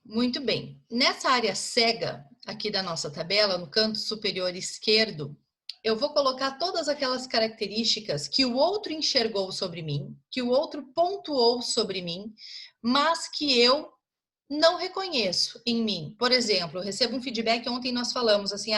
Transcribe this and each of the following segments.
Muito bem. Nessa área cega aqui da nossa tabela, no canto superior esquerdo, eu vou colocar todas aquelas características que o outro enxergou sobre mim, que o outro pontuou sobre mim, mas que eu não reconheço em mim. Por exemplo, eu recebo um feedback, ontem nós falamos assim,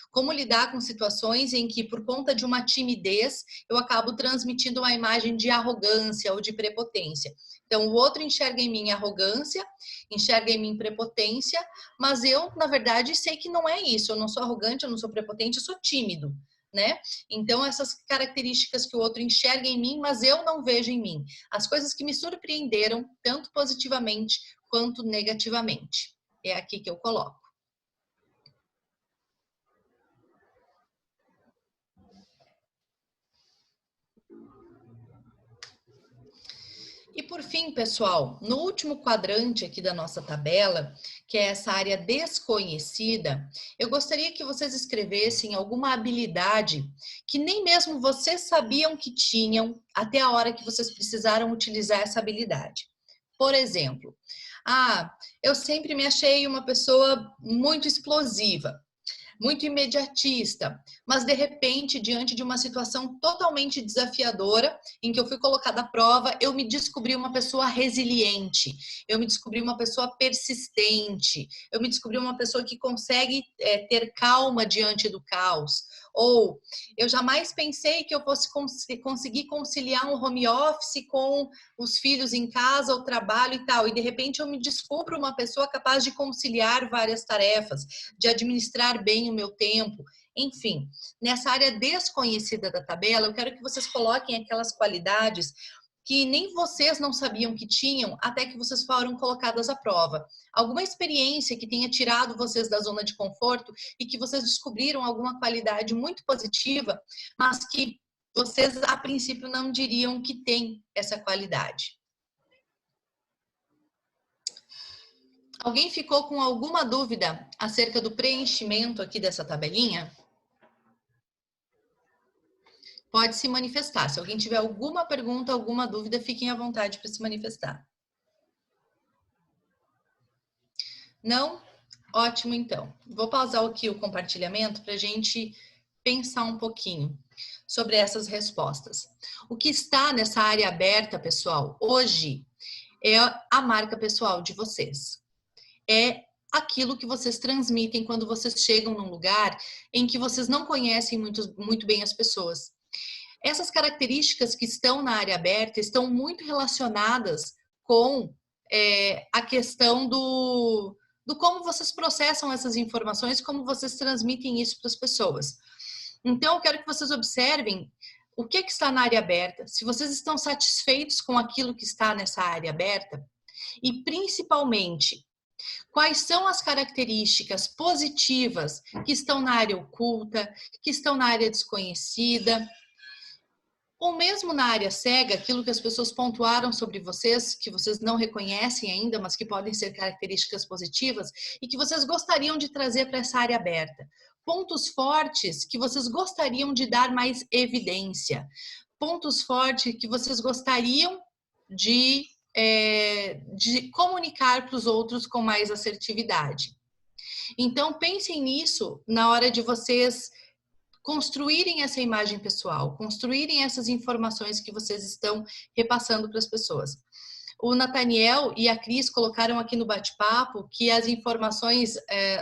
como lidar com situações em que por conta de uma timidez, eu acabo transmitindo uma imagem de arrogância ou de prepotência. Então, o outro enxerga em mim arrogância, enxerga em mim prepotência, mas eu, na verdade, sei que não é isso. Eu não sou arrogante, eu não sou prepotente, eu sou tímido, né? Então, essas características que o outro enxerga em mim, mas eu não vejo em mim. As coisas que me surpreenderam, tanto positivamente quanto negativamente. É aqui que eu coloco. E por fim, pessoal, no último quadrante aqui da nossa tabela, que é essa área desconhecida, eu gostaria que vocês escrevessem alguma habilidade que nem mesmo vocês sabiam que tinham até a hora que vocês precisaram utilizar essa habilidade. Por exemplo, eu sempre me achei uma pessoa muito explosiva, muito imediatista, mas de repente, diante de uma situação totalmente desafiadora, em que eu fui colocada à prova, eu me descobri uma pessoa resiliente, eu me descobri uma pessoa persistente, eu me descobri uma pessoa que consegue ter calma diante do caos. Ou eu jamais pensei que eu fosse conseguir conciliar um home office com os filhos em casa, o trabalho e tal. E de repente eu me descubro uma pessoa capaz de conciliar várias tarefas, de administrar bem o meu tempo. Enfim, nessa área desconhecida da tabela, eu quero que vocês coloquem aquelas qualidades que nem vocês não sabiam que tinham até que vocês foram colocadas à prova. Alguma experiência que tenha tirado vocês da zona de conforto e que vocês descobriram alguma qualidade muito positiva, mas que vocês a princípio não diriam que tem essa qualidade. Alguém ficou com alguma dúvida acerca do preenchimento aqui dessa tabelinha? Pode se manifestar. Se alguém tiver alguma pergunta, alguma dúvida, fiquem à vontade para se manifestar. Não? Ótimo, então. Vou pausar aqui o compartilhamento para a gente pensar um pouquinho sobre essas respostas. O que está nessa área aberta, pessoal, hoje é a marca pessoal de vocês. É aquilo que vocês transmitem quando vocês chegam num lugar em que vocês não conhecem muito bem as pessoas. Essas características que estão na área aberta estão muito relacionadas com a questão do como vocês processam essas informações, como vocês transmitem isso para as pessoas. Então, eu quero que vocês observem o que está na área aberta, se vocês estão satisfeitos com aquilo que está nessa área aberta e, principalmente, quais são as características positivas que estão na área oculta, que estão na área desconhecida, ou mesmo na área cega, aquilo que as pessoas pontuaram sobre vocês, que vocês não reconhecem ainda, mas que podem ser características positivas e que vocês gostariam de trazer para essa área aberta. Pontos fortes que vocês gostariam de dar mais evidência. Pontos fortes que vocês gostariam de comunicar para os outros com mais assertividade. Então, pensem nisso na hora de vocês construírem essa imagem pessoal, construírem essas informações que vocês estão repassando para as pessoas. O Nathaniel e a Cris colocaram aqui no bate-papo que as informações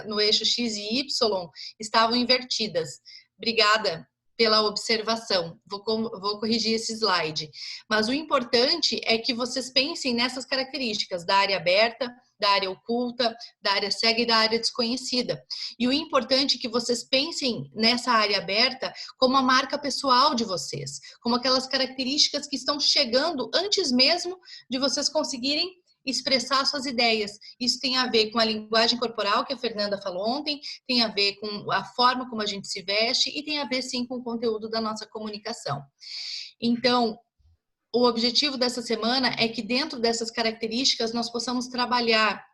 no eixo X e Y estavam invertidas. Obrigada pela observação. Vou corrigir esse slide. Mas o importante é que vocês pensem nessas características da área aberta, da área oculta, da área cega e da área desconhecida. E o importante é que vocês pensem nessa área aberta como a marca pessoal de vocês, como aquelas características que estão chegando antes mesmo de vocês conseguirem expressar suas ideias. Isso tem a ver com a linguagem corporal que a Fernanda falou ontem, tem a ver com a forma como a gente se veste e tem a ver sim com o conteúdo da nossa comunicação. Então, o objetivo dessa semana é que dentro dessas características nós possamos trabalhar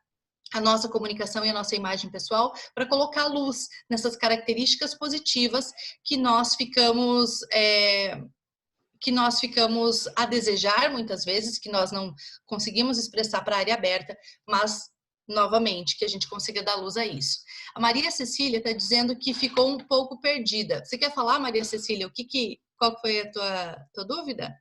a nossa comunicação e a nossa imagem pessoal para colocar luz nessas características positivas que nós ficamos a desejar muitas vezes, que nós não conseguimos expressar para a área aberta, mas novamente, que a gente consiga dar luz a isso. A Maria Cecília está dizendo que ficou um pouco perdida. Você quer falar, Maria Cecília, qual foi a tua dúvida?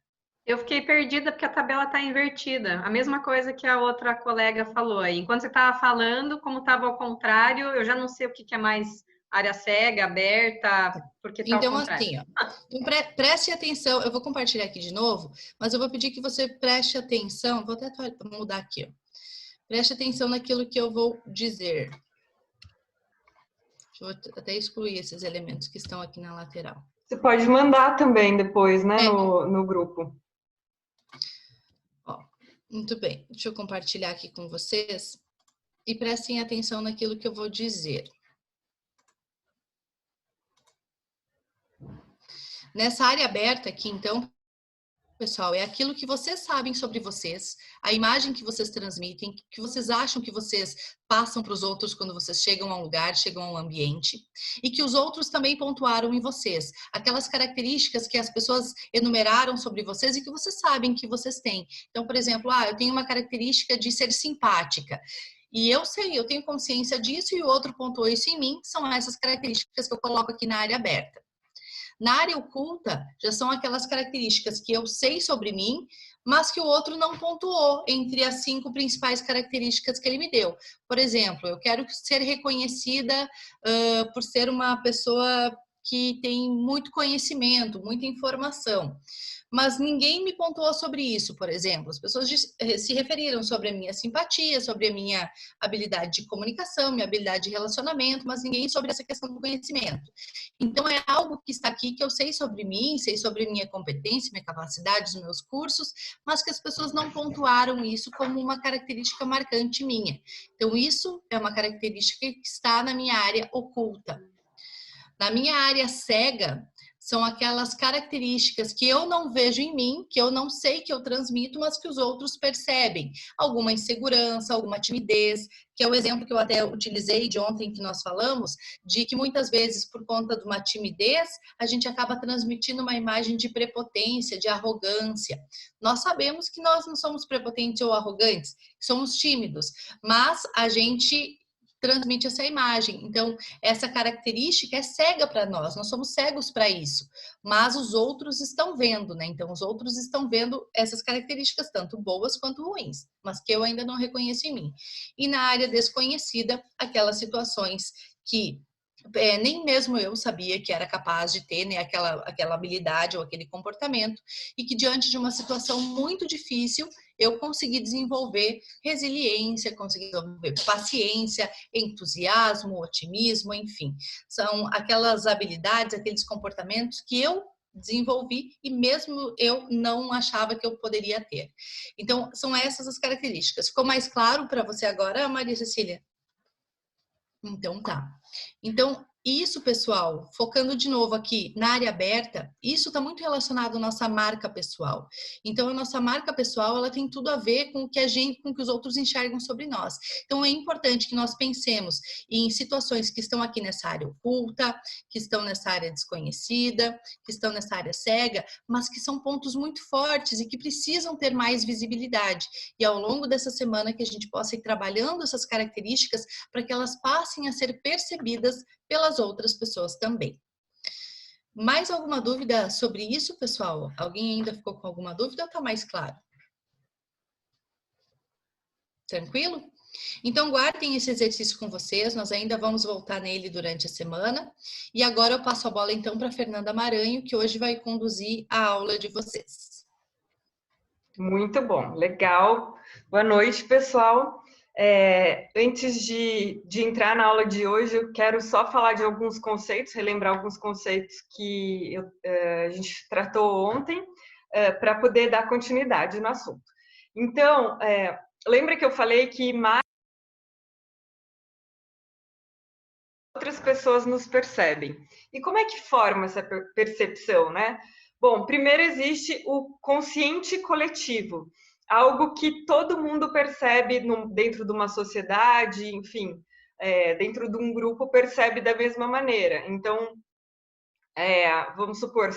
Eu fiquei perdida porque a tabela está invertida. A mesma coisa que a outra colega falou aí. Enquanto você estava falando, como estava ao contrário, eu já não sei o que é mais área cega, aberta, porque está ao Então, contrário. assim, ó, então, preste atenção. Eu vou compartilhar aqui de novo, mas eu vou pedir que você preste atenção. Vou até mudar aqui, ó. Preste atenção naquilo que eu vou dizer. Deixa eu até excluir esses elementos que estão aqui na lateral. Você pode mandar também depois, né, no grupo. Ó, muito bem. Deixa eu compartilhar aqui com vocês e prestem atenção naquilo que eu vou dizer. Nessa área aberta aqui, então, pessoal, é aquilo que vocês sabem sobre vocês, a imagem que vocês transmitem, que vocês acham que vocês passam para os outros quando vocês chegam a um lugar, chegam a um ambiente, e que os outros também pontuaram em vocês. Aquelas características que as pessoas enumeraram sobre vocês e que vocês sabem que vocês têm. Então, por exemplo, eu tenho uma característica de ser simpática. E eu sei, eu tenho consciência disso e o outro pontuou isso em mim, são essas características que eu coloco aqui na área aberta. Na área oculta, já são aquelas características que eu sei sobre mim, mas que o outro não pontuou entre as 5 principais características que ele me deu. Por exemplo, eu quero ser reconhecida por ser uma pessoa que tem muito conhecimento, muita informação. Mas ninguém me pontuou sobre isso, por exemplo. As pessoas se referiram sobre a minha simpatia, sobre a minha habilidade de comunicação, minha habilidade de relacionamento, mas ninguém sobre essa questão do conhecimento. Então, é algo que está aqui que eu sei sobre mim, sei sobre minha competência, minha capacidade, os meus cursos, mas que as pessoas não pontuaram isso como uma característica marcante minha. Então, isso é uma característica que está na minha área oculta. Na minha área cega, são aquelas características que eu não vejo em mim, que eu não sei que eu transmito, mas que os outros percebem. Alguma insegurança, alguma timidez, que é o exemplo que eu até utilizei de ontem que nós falamos, de que muitas vezes, por conta de uma timidez, a gente acaba transmitindo uma imagem de prepotência, de arrogância. Nós sabemos que nós não somos prepotentes ou arrogantes, somos tímidos, mas a gente transmite essa imagem. Então, essa característica é cega para nós somos cegos para isso, mas os outros estão vendo, né? Então, os outros estão vendo essas características, tanto boas quanto ruins, mas que eu ainda não reconheço em mim. E na área desconhecida, aquelas situações que nem mesmo eu sabia que era capaz de ter, né, aquela habilidade ou aquele comportamento, e que diante de uma situação muito difícil, eu consegui desenvolver resiliência, consegui desenvolver paciência, entusiasmo, otimismo, enfim. São aquelas habilidades, aqueles comportamentos que eu desenvolvi e mesmo eu não achava que eu poderia ter. Então, são essas as características. Ficou mais claro para você agora, Maria Cecília? Então tá. Então, isso, pessoal, focando de novo aqui na área aberta, isso está muito relacionado à nossa marca pessoal. Então, a nossa marca pessoal, ela tem tudo a ver com o que com o que os outros enxergam sobre nós. Então, é importante que nós pensemos em situações que estão aqui nessa área oculta, que estão nessa área desconhecida, que estão nessa área cega, mas que são pontos muito fortes e que precisam ter mais visibilidade. E ao longo dessa semana que a gente possa ir trabalhando essas características para que elas passem a ser percebidas pelas outras pessoas também. Mais alguma dúvida sobre isso, pessoal? Alguém ainda ficou com alguma dúvida ou está mais claro? Tranquilo? Então, guardem esse exercício com vocês, nós ainda vamos voltar nele durante a semana. E agora eu passo a bola, então, para a Fernanda Maranho, que hoje vai conduzir a aula de vocês. Muito bom, legal. Boa noite, pessoal. Antes de entrar na aula de hoje, eu quero só falar de alguns conceitos, relembrar alguns conceitos que a gente tratou ontem, para poder dar continuidade no assunto. Então, lembra que eu falei que mais outras pessoas nos percebem. E como é que forma essa percepção, né? Bom, primeiro existe o consciente coletivo, algo que todo mundo percebe dentro de uma sociedade, enfim, dentro de um grupo percebe da mesma maneira. Então, vamos supor,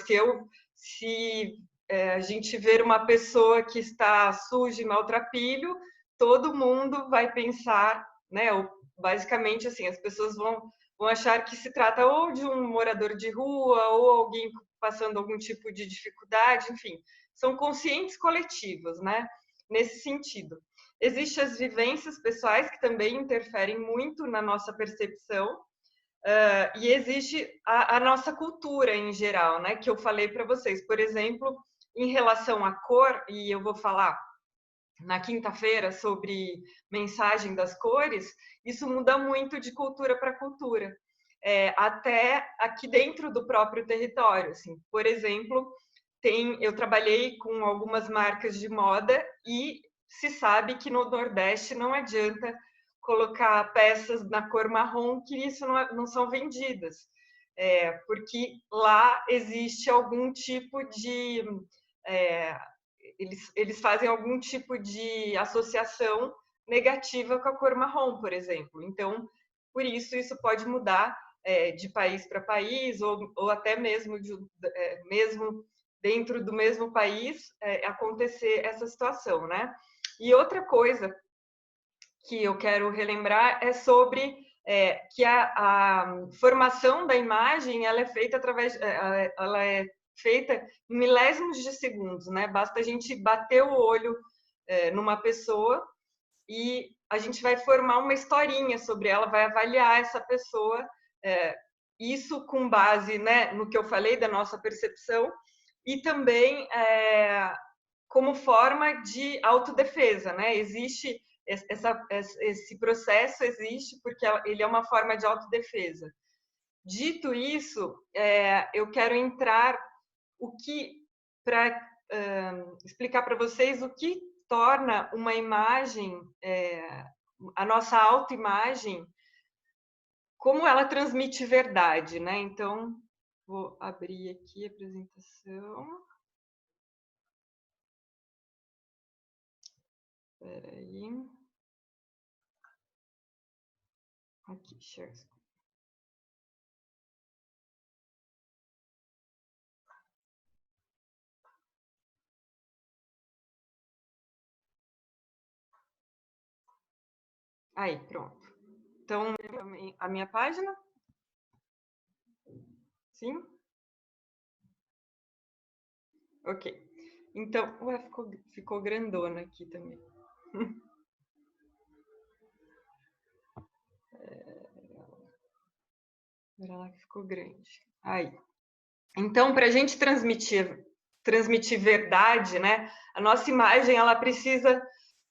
se a gente ver uma pessoa que está suja e maltrapilho, todo mundo vai pensar, né? Ou, basicamente, assim, as pessoas vão achar que se trata ou de um morador de rua ou alguém passando algum tipo de dificuldade, enfim, são conscientes coletivos, né? Nesse sentido. Existem as vivências pessoais que também interferem muito na nossa percepção, e existe a nossa cultura em geral, né? Que eu falei para vocês, por exemplo, em relação à cor, e eu vou falar na quinta-feira sobre mensagem das cores, isso muda muito de cultura para cultura, até aqui dentro do próprio território. Assim. Por exemplo, eu trabalhei com algumas marcas de moda e se sabe que no Nordeste não adianta colocar peças na cor marrom, que isso não são vendidas, porque lá existe algum tipo de... eles fazem algum tipo de associação negativa com a cor marrom, por exemplo. Então, por isso pode mudar de país para país, ou até mesmo, mesmo dentro do mesmo país, acontecer essa situação, né? E outra coisa que eu quero relembrar é sobre que a formação da imagem ela é feita ela é feita em milésimos de segundos, né? Basta a gente bater o olho numa pessoa e a gente vai formar uma historinha sobre ela, vai avaliar essa pessoa, isso com base, né, no que eu falei da nossa percepção e também como forma de autodefesa, né? Existe esse processo existe porque ele é uma forma de autodefesa. Dito isso, eu quero entrar para explicar para vocês o que torna uma imagem, a nossa autoimagem, como ela transmite verdade, né? Então, vou abrir aqui a apresentação. Espera aí. Aqui, share screen. Aí, pronto. Então, a minha página? Sim? Ok. Então, ué, ficou grandona aqui também. Era lá que ficou grande. Aí. Então, para a gente transmitir verdade, né? A nossa imagem, ela precisa,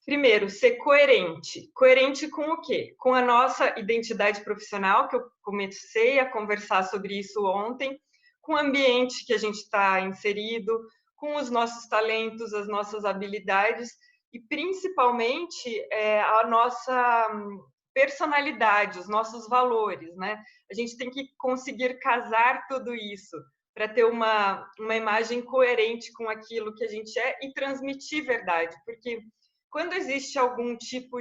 primeiro, ser coerente. Coerente com o quê? Com a nossa identidade profissional, que eu comecei a conversar sobre isso ontem, com o ambiente que a gente está inserido, com os nossos talentos, as nossas habilidades e, principalmente, a nossa personalidade, os nossos valores, né? A gente tem que conseguir casar tudo isso para ter uma imagem coerente com aquilo que a gente é e transmitir verdade, porque quando existe algum tipo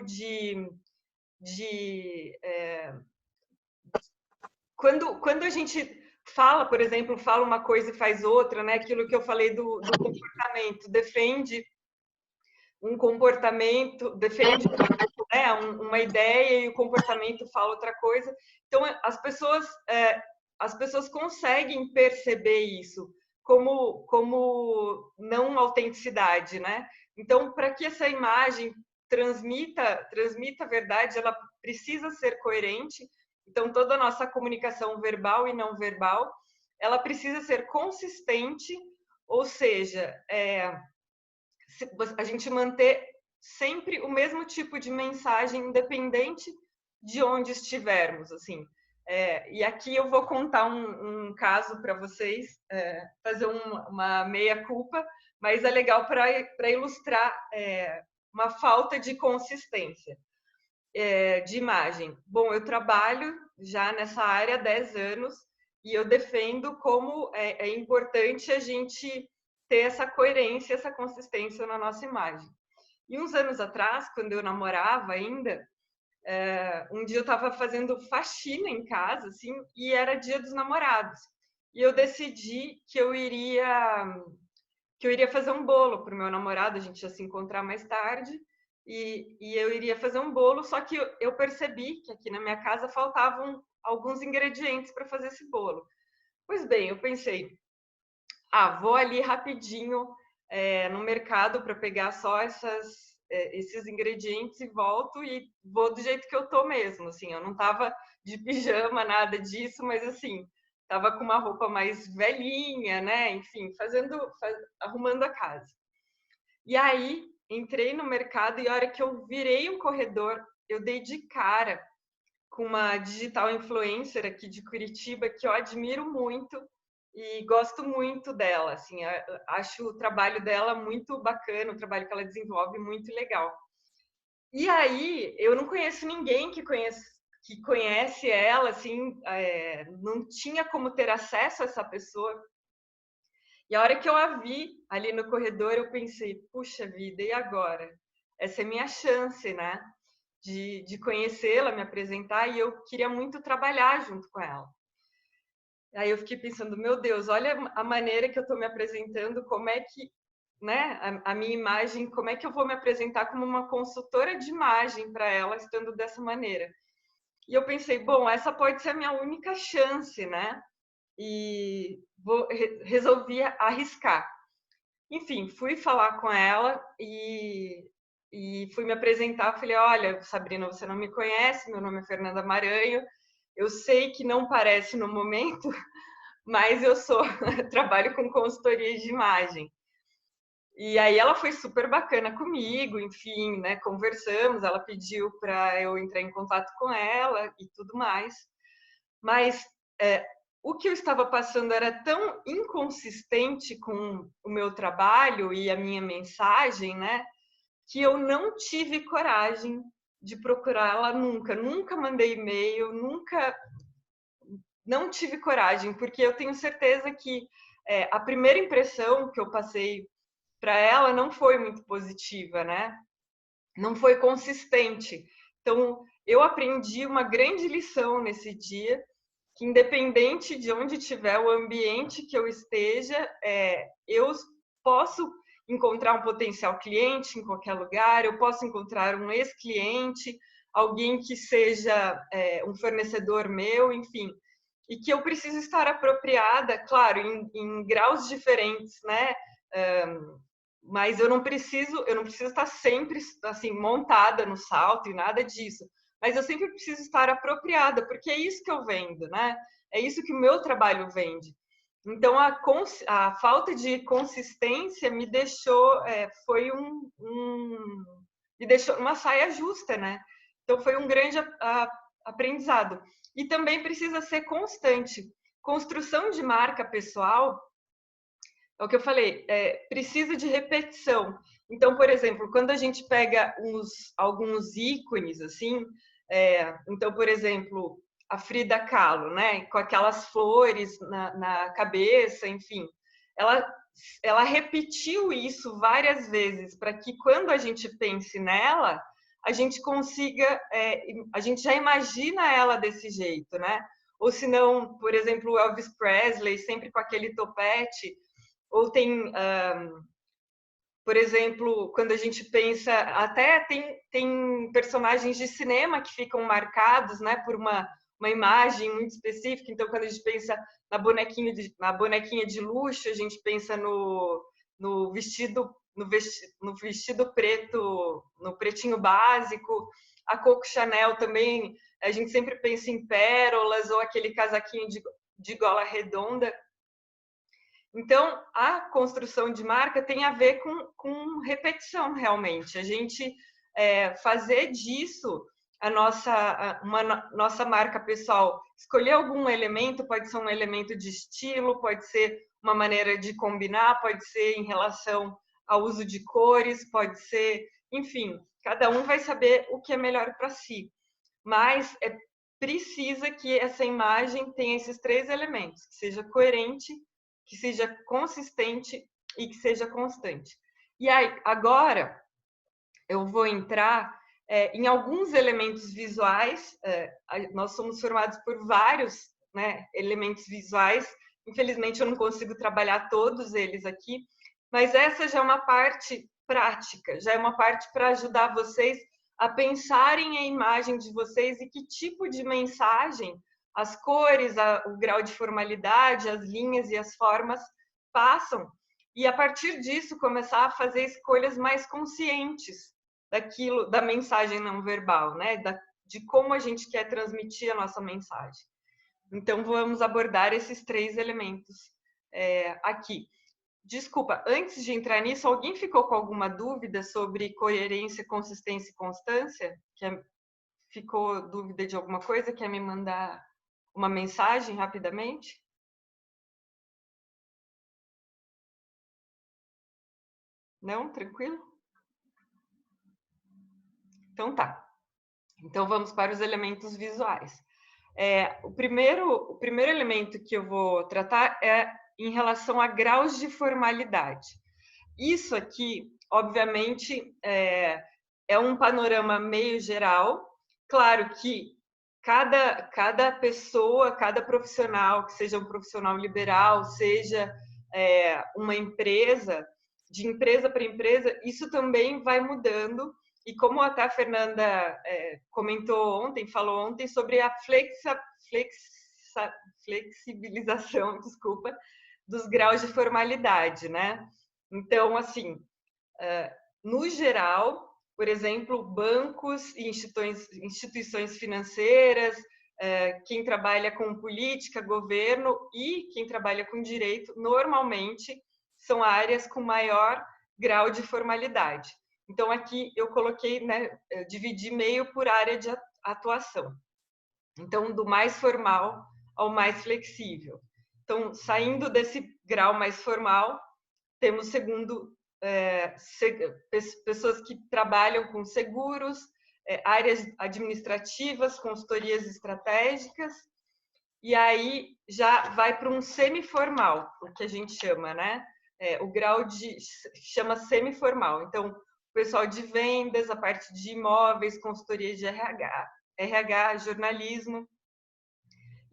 quando a gente fala, por exemplo, fala uma coisa e faz outra, né? Aquilo que eu falei do comportamento, defende um comportamento, defende uma ideia e o comportamento fala outra coisa. Então, as pessoas conseguem perceber isso como não autenticidade, né? Então, para que essa imagem transmita a verdade, ela precisa ser coerente. Então, toda a nossa comunicação verbal e não verbal, ela precisa ser consistente, ou seja, a gente manter sempre o mesmo tipo de mensagem, independente de onde estivermos, assim. E aqui eu vou contar um caso para vocês, fazer uma meia-culpa, mas é legal para ilustrar uma falta de consistência de imagem. Bom, eu trabalho já nessa área há 10 anos e eu defendo como é importante a gente ter essa coerência, essa consistência na nossa imagem. E uns anos atrás, quando eu namorava ainda, um dia eu estava fazendo faxina em casa, assim, e era Dia dos Namorados. E eu decidi que eu iria fazer um bolo para o meu namorado, a gente ia se encontrar mais tarde. e eu iria fazer um bolo, só que eu percebi que aqui na minha casa faltavam alguns ingredientes para fazer esse bolo. Pois bem, eu pensei, vou ali rapidinho no mercado para pegar só esses ingredientes e volto e vou do jeito que eu tô mesmo, assim, eu não tava de pijama, nada disso, mas assim, tava com uma roupa mais velhinha, né, enfim, arrumando a casa. E aí, entrei no mercado e a hora que eu virei um corredor, eu dei de cara com uma digital influencer aqui de Curitiba que eu admiro muito e gosto muito dela, assim, acho o trabalho dela muito bacana, o trabalho que ela desenvolve muito legal. E aí, eu não conheço ninguém que conhece ela, assim, não tinha como ter acesso a essa pessoa. E a hora que eu a vi ali no corredor, eu pensei, puxa vida, e agora? Essa é minha chance, né? De conhecê-la, me apresentar, e eu queria muito trabalhar junto com ela. Aí eu fiquei pensando, meu Deus, olha a maneira que eu estou me apresentando, como é que, né, a minha imagem, como é que eu vou me apresentar como uma consultora de imagem para ela, estando dessa maneira. E eu pensei, bom, essa pode ser a minha única chance, né? E resolvi arriscar. Enfim, fui falar com ela e fui me apresentar. Falei, olha, Sabrina, você não me conhece, meu nome é Fernanda Maranho. Eu sei que não parece no momento, mas eu trabalho com consultoria de imagem. E aí ela foi super bacana comigo, enfim, né, conversamos, ela pediu para eu entrar em contato com ela e tudo mais. Mas o que eu estava passando era tão inconsistente com o meu trabalho e a minha mensagem, né, que eu não tive coragem de procurá-la nunca. Nunca mandei e-mail, nunca. Não tive coragem, porque eu tenho certeza que a primeira impressão que eu passei para ela não foi muito positiva, né? Não foi consistente. Então, eu aprendi uma grande lição nesse dia, que independente de onde tiver o ambiente que eu esteja, eu posso encontrar um potencial cliente em qualquer lugar, eu posso encontrar um ex-cliente, alguém que seja um fornecedor meu, enfim, e que eu preciso estar apropriada, claro, em graus diferentes, né? Mas eu não preciso estar sempre assim montada no salto e nada disso. Mas eu sempre preciso estar apropriada, porque é isso que eu vendo, né? É isso que o meu trabalho vende. Então a falta de consistência me deixou me deixou uma saia justa, né? Então foi um grande aprendizado. E também precisa ser constante. Construção de marca pessoal é o que eu falei, precisa de repetição. Então, por exemplo, quando a gente pega alguns ícones, assim, então, por exemplo, a Frida Kahlo, né, com aquelas flores na cabeça, enfim, ela repetiu isso várias vezes para que quando a gente pense nela, a gente consiga, a gente já imagina ela desse jeito, né? Ou se não, por exemplo, o Elvis Presley, sempre com aquele topete, ou tem, por exemplo, quando a gente pensa, até tem personagens de cinema que ficam marcados, né, por uma imagem muito específica. Então, quando a gente pensa na bonequinha de luxo, a gente pensa no vestido preto, no pretinho básico. A Coco Chanel também, a gente sempre pensa em pérolas ou aquele casaquinho de gola redonda. Então, a construção de marca tem a ver com repetição, realmente. A gente fazer disso nossa marca pessoal. Escolher algum elemento, pode ser um elemento de estilo, pode ser uma maneira de combinar, pode ser em relação ao uso de cores, pode ser, enfim, cada um vai saber o que é melhor para si. Mas precisa que essa imagem tenha esses 3 elementos, que seja coerente, que seja consistente e que seja constante. E aí, agora, eu vou entrar em alguns elementos visuais. Nós somos formados por vários, né, elementos visuais. Infelizmente, eu não consigo trabalhar todos eles aqui, mas essa já é uma parte prática, já é uma parte para ajudar vocês a pensarem a imagem de vocês e que tipo de mensagem, as cores, o grau de formalidade, as linhas e as formas passam. E a partir disso começar a fazer escolhas mais conscientes daquilo, da mensagem não verbal, né? De como a gente quer transmitir a nossa mensagem. Então vamos abordar esses 3 elementos aqui. Desculpa, antes de entrar nisso, alguém ficou com alguma dúvida sobre coerência, consistência e constância? Ficou dúvida de alguma coisa? Quer me mandar uma mensagem rapidamente? Não? Tranquilo? Então tá. Então vamos para os elementos visuais. O primeiro elemento que eu vou tratar é em relação a graus de formalidade. Isso aqui, obviamente, é um panorama meio geral. Claro que cada pessoa, cada profissional, que seja um profissional liberal, seja uma empresa, de empresa para empresa, isso também vai mudando. E como até a Fernanda falou ontem sobre a flexibilização, desculpa, dos graus de formalidade, né? Então, assim, no geral, por exemplo, bancos e instituições financeiras, quem trabalha com política, governo e quem trabalha com direito, normalmente são áreas com maior grau de formalidade. Então, aqui eu coloquei, né, dividi meio por área de atuação. Então, do mais formal ao mais flexível. Então, saindo desse grau mais formal, temos pessoas que trabalham com seguros, áreas administrativas, consultorias estratégicas, e aí já vai para um semiformal, o que a gente chama, né? O grau chama semiformal. Então, o pessoal de vendas, a parte de imóveis, consultoria de RH, jornalismo,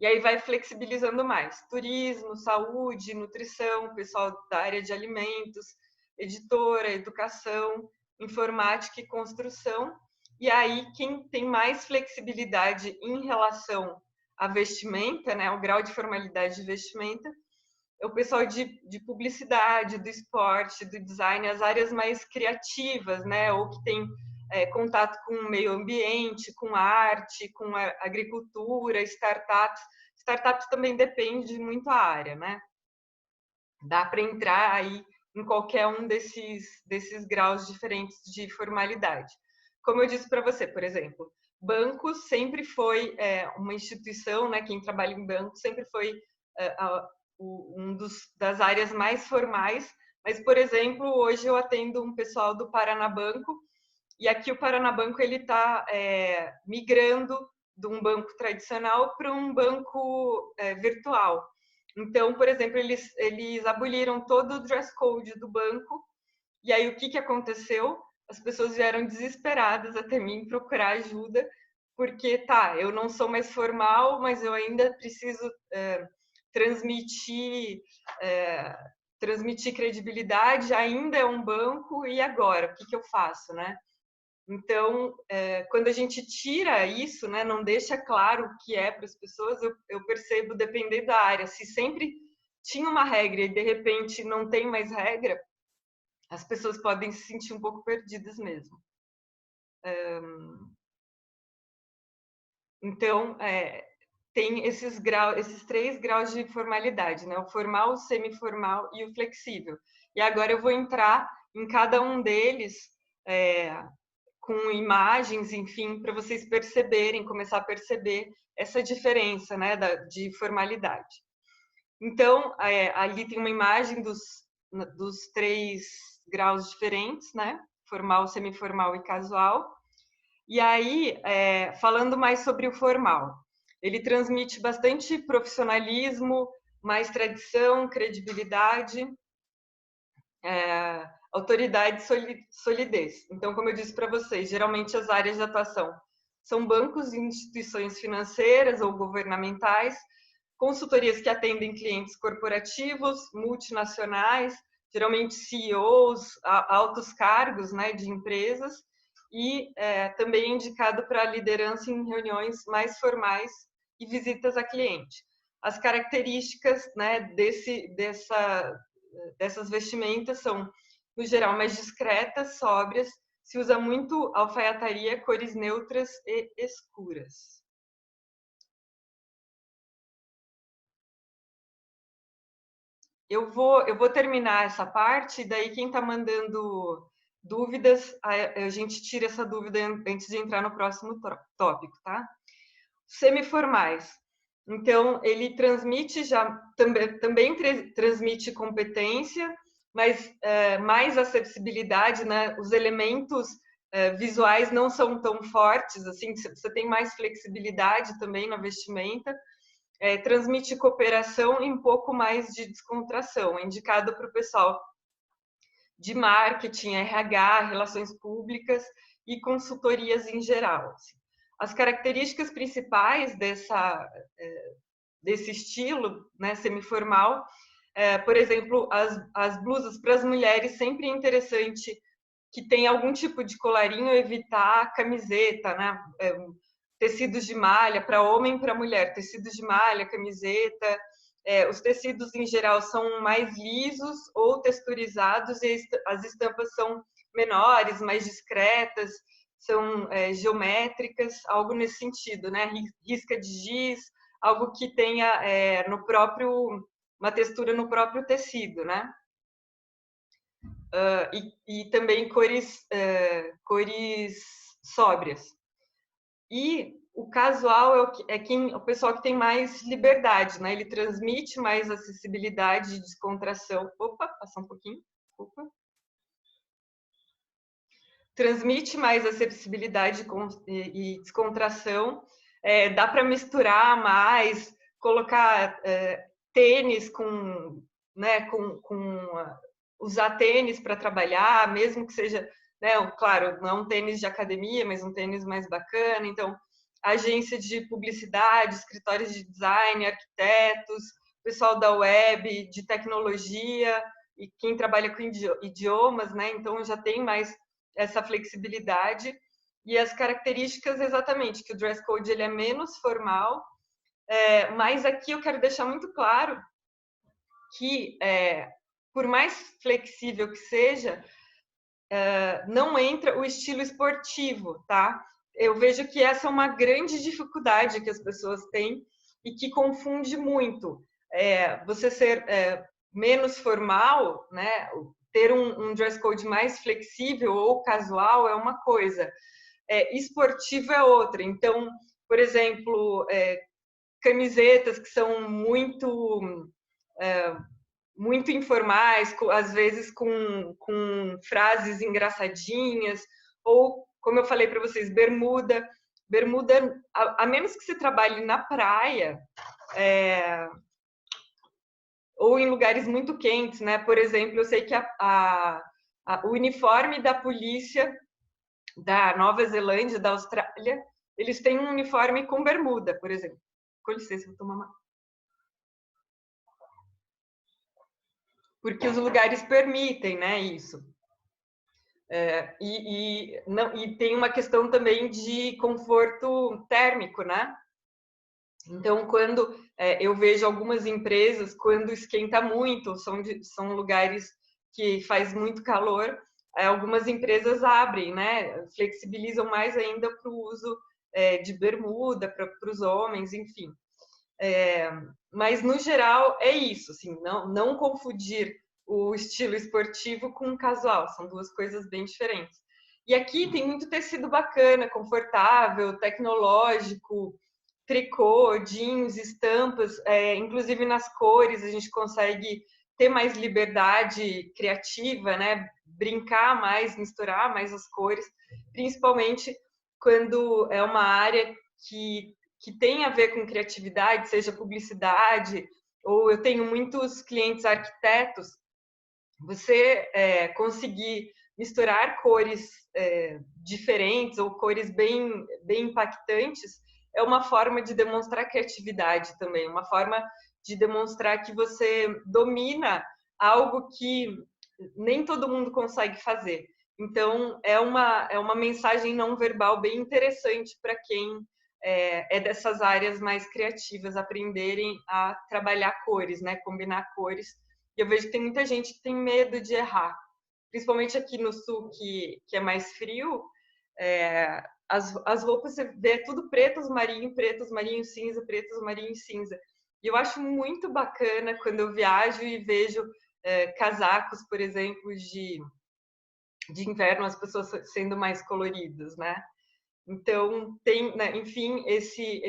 e aí vai flexibilizando mais. Turismo, saúde, nutrição, pessoal da área de alimentos, editora, educação, informática e construção. E aí quem tem mais flexibilidade em relação à vestimenta, né, o grau de formalidade de vestimenta, é o pessoal de publicidade, do esporte, do design, as áreas mais criativas, né, ou que tem contato com o meio ambiente, com arte, com a agricultura, startups. Startups também depende muito da área, né? Dá para entrar aí em qualquer um desses graus diferentes de formalidade. Como eu disse para você, por exemplo, banco sempre foi uma instituição, né? Quem trabalha em banco sempre foi das áreas mais formais. Mas, por exemplo, hoje eu atendo um pessoal do Paranabanco, e aqui o Paranabanco ele está migrando de um banco tradicional para um banco virtual. Então, por exemplo, eles aboliram todo o dress code do banco, e aí o que aconteceu? As pessoas vieram desesperadas até mim procurar ajuda, porque eu não sou mais formal, mas eu ainda preciso transmitir credibilidade, ainda é um banco, e agora? O que eu faço, né? Então, quando a gente tira isso, né, não deixa claro o que é para as pessoas, eu percebo, dependendo da área, se sempre tinha uma regra e de repente não tem mais regra, as pessoas podem se sentir um pouco perdidas mesmo. Então, tem esses 3 graus de formalidade, né? O formal, o semiformal e o flexível. E agora eu vou entrar em cada um deles com imagens, enfim, para vocês perceberem, começar a perceber essa diferença, né, de formalidade. Então, ali tem uma imagem dos 3 graus diferentes, né? Formal, semiformal e casual. E aí, falando mais sobre o formal, ele transmite bastante profissionalismo, mais tradição, credibilidade, autoridade e solidez. Então, como eu disse para vocês, geralmente as áreas de atuação são bancos e instituições financeiras ou governamentais, consultorias que atendem clientes corporativos, multinacionais, geralmente CEOs, altos cargos, né, de empresas, e também é indicado para liderança em reuniões mais formais e visitas a cliente. As características, né, dessas vestimentas são, no geral, mais discretas, sóbrias, se usa muito alfaiataria, cores neutras e escuras. Eu vou terminar essa parte, daí quem está mandando dúvidas, a gente tira essa dúvida antes de entrar no próximo tópico, tá? Semiformais. Então, ele transmite também transmite competência, mas mais acessibilidade, né? Os elementos visuais não são tão fortes, assim, você tem mais flexibilidade também na vestimenta. Transmite cooperação e um pouco mais de descontração, é indicado para o pessoal de marketing, RH, relações públicas e consultorias em geral. Assim. As características principais desse estilo, né, semiformal, por exemplo, as blusas para as mulheres, sempre é interessante que tenha algum tipo de colarinho, evitar a camiseta, né? Tecidos de malha para homem e para mulher, tecidos de malha, camiseta. Os tecidos em geral são mais lisos ou texturizados e as estampas são menores, mais discretas, são geométricas, algo nesse sentido, né? Risca de giz, algo que tenha uma textura no próprio tecido, né? E também cores sóbrias. E o casual o pessoal que tem mais liberdade, né? Ele transmite mais acessibilidade e descontração. Opa, passa um pouquinho. Opa. Transmite mais acessibilidade e descontração. Dá para misturar mais, colocar tênis usar tênis para trabalhar, mesmo que seja, né, claro, não é um tênis de academia, mas um tênis mais bacana. Então, agência de publicidade, escritórios de design, arquitetos, pessoal da web, de tecnologia e quem trabalha com idiomas, né? Então, já tem mais essa flexibilidade e as características exatamente que o dress code ele é menos formal, mas aqui eu quero deixar muito claro que por mais flexível que seja, não entra o estilo esportivo, tá? Eu vejo que essa é uma grande dificuldade que as pessoas têm e que confunde muito. Você ser menos formal, né? Ter um dress code mais flexível ou casual é uma coisa, esportivo é outra. Então, por exemplo, camisetas que são muito informais, às vezes com frases engraçadinhas, ou, como eu falei para vocês, bermuda, a menos que você trabalhe na praia, ou em lugares muito quentes, né? Por exemplo, eu sei que o uniforme da polícia da Nova Zelândia, da Austrália, eles têm um uniforme com bermuda, por exemplo. Com licença, vou tomar uma... Porque os lugares permitem, né, isso. E tem uma questão também de conforto térmico, né? Então, quando eu vejo algumas empresas, quando esquenta muito, são lugares que faz muito calor, algumas empresas abrem, né? Flexibilizam mais ainda para o uso de bermuda, para os homens, enfim. Mas, no geral, é isso, assim, não confundir o estilo esportivo com o casual, são duas coisas bem diferentes. E aqui tem muito tecido bacana, confortável, tecnológico, tricô, jeans, estampas, inclusive nas cores a gente consegue ter mais liberdade criativa, né? Brincar mais, misturar mais as cores, principalmente quando é uma área que tem a ver com criatividade, seja publicidade, ou eu tenho muitos clientes arquitetos, você conseguir misturar cores diferentes ou cores bem impactantes é uma forma de demonstrar criatividade também, uma forma de demonstrar que você domina algo que nem todo mundo consegue fazer. Então, é uma mensagem não verbal bem interessante para quem é dessas áreas mais criativas, aprenderem a trabalhar cores, né? Combinar cores. E eu vejo que tem muita gente que tem medo de errar, principalmente aqui no sul, que é mais frio. As roupas, você vê tudo preto, marinho, cinza, preto, marinho, cinza. E eu acho muito bacana quando eu viajo e vejo casacos, por exemplo, de inverno, as pessoas sendo mais coloridas, né? Então, tem, né, enfim, esse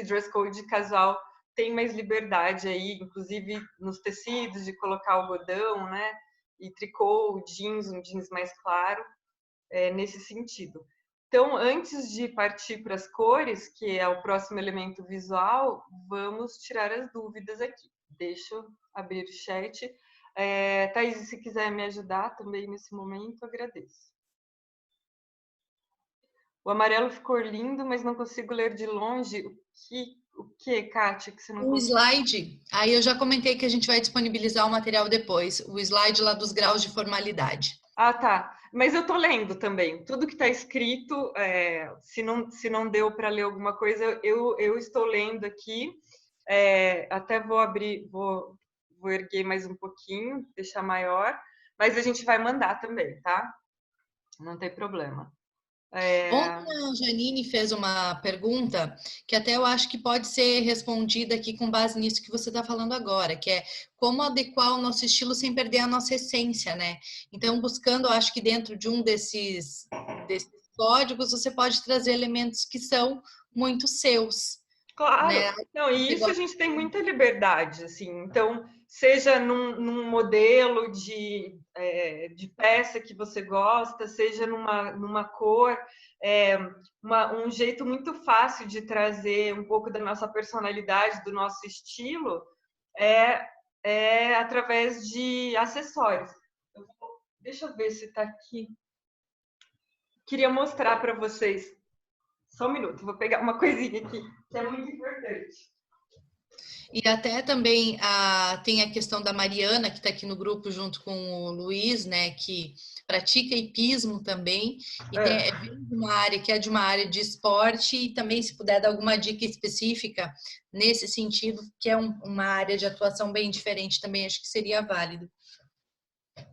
dress code casual tem mais liberdade aí, inclusive nos tecidos, de colocar algodão, né? E tricô, jeans, um jeans mais claro, nesse sentido. Então, antes de partir para as cores, que é o próximo elemento visual, vamos tirar as dúvidas aqui. Deixa eu abrir o chat. Thaís, se quiser me ajudar também nesse momento, agradeço. O amarelo ficou lindo, mas não consigo ler de longe. O que, Kátia, que você não O consegue? slide, aí eu já comentei que a gente vai disponibilizar o material depois, o slide lá dos graus de formalidade. Ah, tá. Mas eu tô lendo também. Tudo que está escrito, se não deu para ler alguma coisa, eu estou lendo aqui. Até vou abrir, vou erguer mais um pouquinho, deixar maior. Mas a gente vai mandar também, tá? Não tem problema. Ontem a Janine fez uma pergunta que até eu acho que pode ser respondida aqui com base nisso que você está falando agora, que é como adequar o nosso estilo sem perder a nossa essência, né? Então, buscando, eu acho que dentro de um desses códigos, você pode trazer elementos que são muito seus, Claro, né? não, e Você isso a gosta gente tem muita liberdade, assim, então, seja num modelo de peça que você gosta, seja numa cor, um jeito muito fácil de trazer um pouco da nossa personalidade, do nosso estilo, é através de acessórios. Deixa eu ver se está aqui. Queria mostrar para vocês. Só um minuto, vou pegar uma coisinha aqui que é muito importante. E até também tem a questão da Mariana, que está aqui no grupo junto com o Luiz, né, que pratica hipismo também, e vem de uma área que é de uma área de esporte, e também se puder dar alguma dica específica nesse sentido, que é uma área de atuação bem diferente também, acho que seria válido.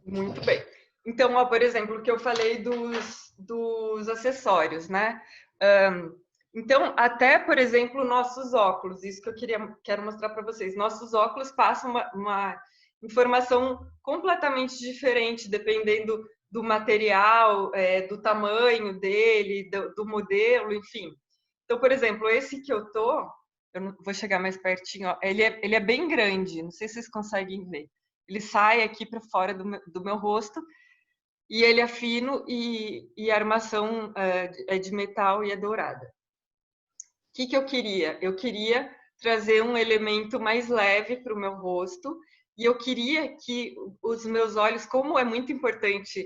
Muito bem. Então, ó, por exemplo, o que eu falei dos acessórios, né? Então, até, por exemplo, nossos óculos, isso que eu quero mostrar para vocês. Nossos óculos passam uma informação completamente diferente, dependendo do material, do tamanho dele, do modelo, enfim. Então, por exemplo, esse que eu não vou chegar mais pertinho, ó, ele é bem grande, não sei se vocês conseguem ver. Ele sai aqui para fora do meu rosto, e ele é fino e a armação é de metal e é dourada. O que eu queria? Eu queria trazer um elemento mais leve para o meu rosto, e eu queria que os meus olhos, como é muito importante,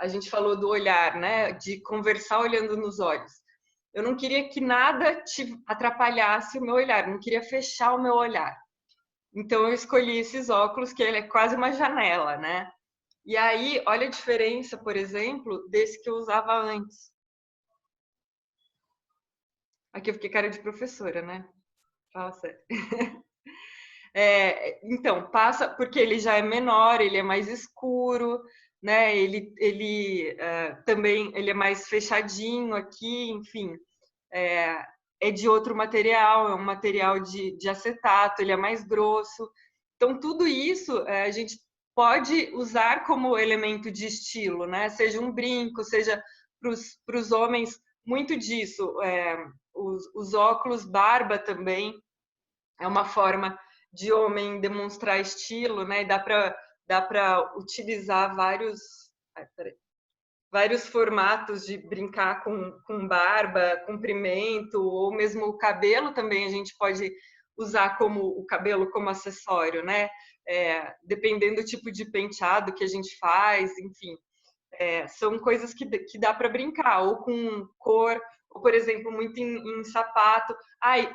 a gente falou do olhar, né? De conversar olhando nos olhos. Eu não queria que nada te atrapalhasse o meu olhar, não queria fechar o meu olhar. Então eu escolhi esses óculos, que ele é quase uma janela, né? E aí, olha a diferença, por exemplo, desse que eu usava antes. Aqui eu fiquei cara de professora, né? Fala sério. Então, passa, porque ele já é menor, ele é mais escuro, né? Ele também ele é mais fechadinho aqui, enfim. É de outro material, é um material de acetato, ele é mais grosso. Então, tudo isso a gente pode usar como elemento de estilo, né? Seja um brinco, seja para os homens, muito disso. Os óculos, barba também é uma forma de homem demonstrar estilo, né? E dá para utilizar vários formatos de brincar com barba, comprimento, ou mesmo o cabelo também a gente pode usar como o cabelo como acessório, né? Dependendo do tipo de penteado que a gente faz, enfim. São coisas que dá para brincar, ou com cor, ou, por exemplo, muito em sapato.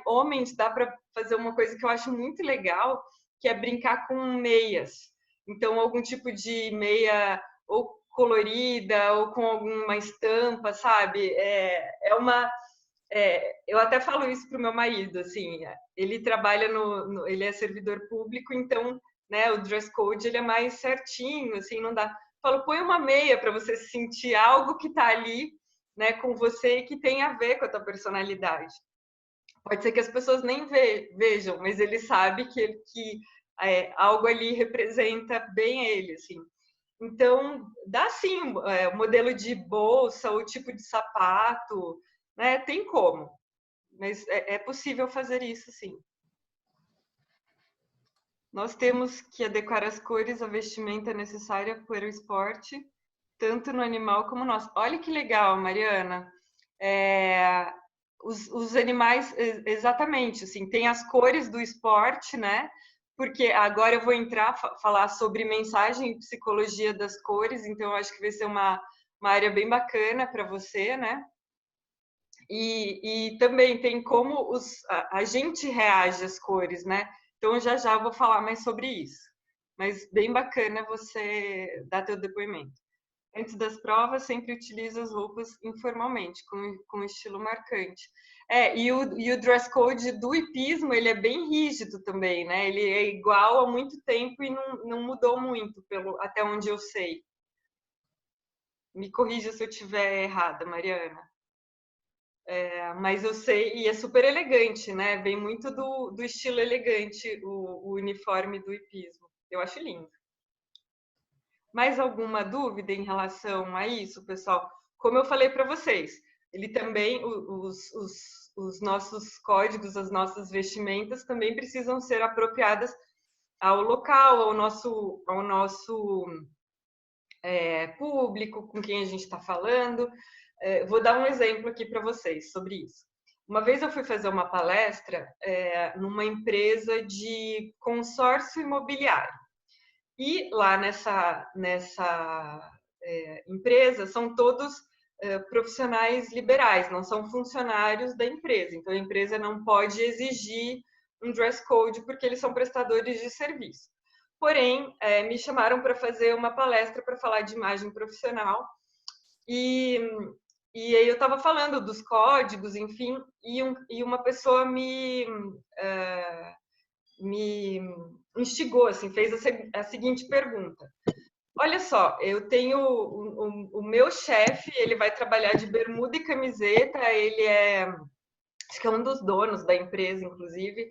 Homens, dá para fazer uma coisa que eu acho muito legal, que é brincar com meias. Então, algum tipo de meia ou colorida ou com alguma estampa, sabe? Eu até falo isso para o meu marido, assim, ele trabalha ele é servidor público, então, né, o dress code ele é mais certinho, assim, não dá. Falo, põe uma meia para você sentir algo que está ali, né, com você e que tem a ver com a tua personalidade. Pode ser que as pessoas nem vejam, mas ele sabe que algo ali representa bem ele, assim. Então, dá sim o modelo de bolsa, o tipo de sapato, né? Tem como, mas é possível fazer isso, sim. Nós temos que adequar as cores à vestimenta necessária para o esporte, tanto no animal como nós. Olha que legal, Mariana. Os animais, exatamente, assim, tem as cores do esporte, né? Porque agora eu vou falar sobre mensagem e psicologia das cores, então eu acho que vai ser uma área bem bacana para você, né? E também tem como a gente reage às cores, né? Então já já eu vou falar mais sobre isso. Mas bem bacana você dar teu depoimento. Antes das provas, sempre utilizo as roupas informalmente, com estilo marcante. E o dress code do hipismo, ele é bem rígido também, né? Ele é igual há muito tempo e não mudou muito, até onde eu sei. Me corrija se eu estiver errada, Mariana. Mas eu sei, e é super elegante, né? Vem muito do estilo elegante, o uniforme do hipismo. Eu acho lindo. Mais alguma dúvida em relação a isso, pessoal? Como eu falei para vocês, ele também, os nossos códigos, as nossas vestimentas também precisam ser apropriadas ao local, ao nosso público com quem a gente está falando. Vou dar um exemplo aqui para vocês sobre isso. Uma vez eu fui fazer uma palestra numa empresa de consórcio imobiliário. E lá nessa empresa são todos profissionais liberais, não são funcionários da empresa. Então a empresa não pode exigir um dress code porque eles são prestadores de serviço. Porém, me chamaram para fazer uma palestra para falar de imagem profissional e aí eu estava falando dos códigos, enfim, e uma pessoa me instigou, assim, fez a seguinte pergunta. Olha só, eu tenho o meu chefe, ele vai trabalhar de bermuda e camiseta, ele acho que é um dos donos da empresa, inclusive,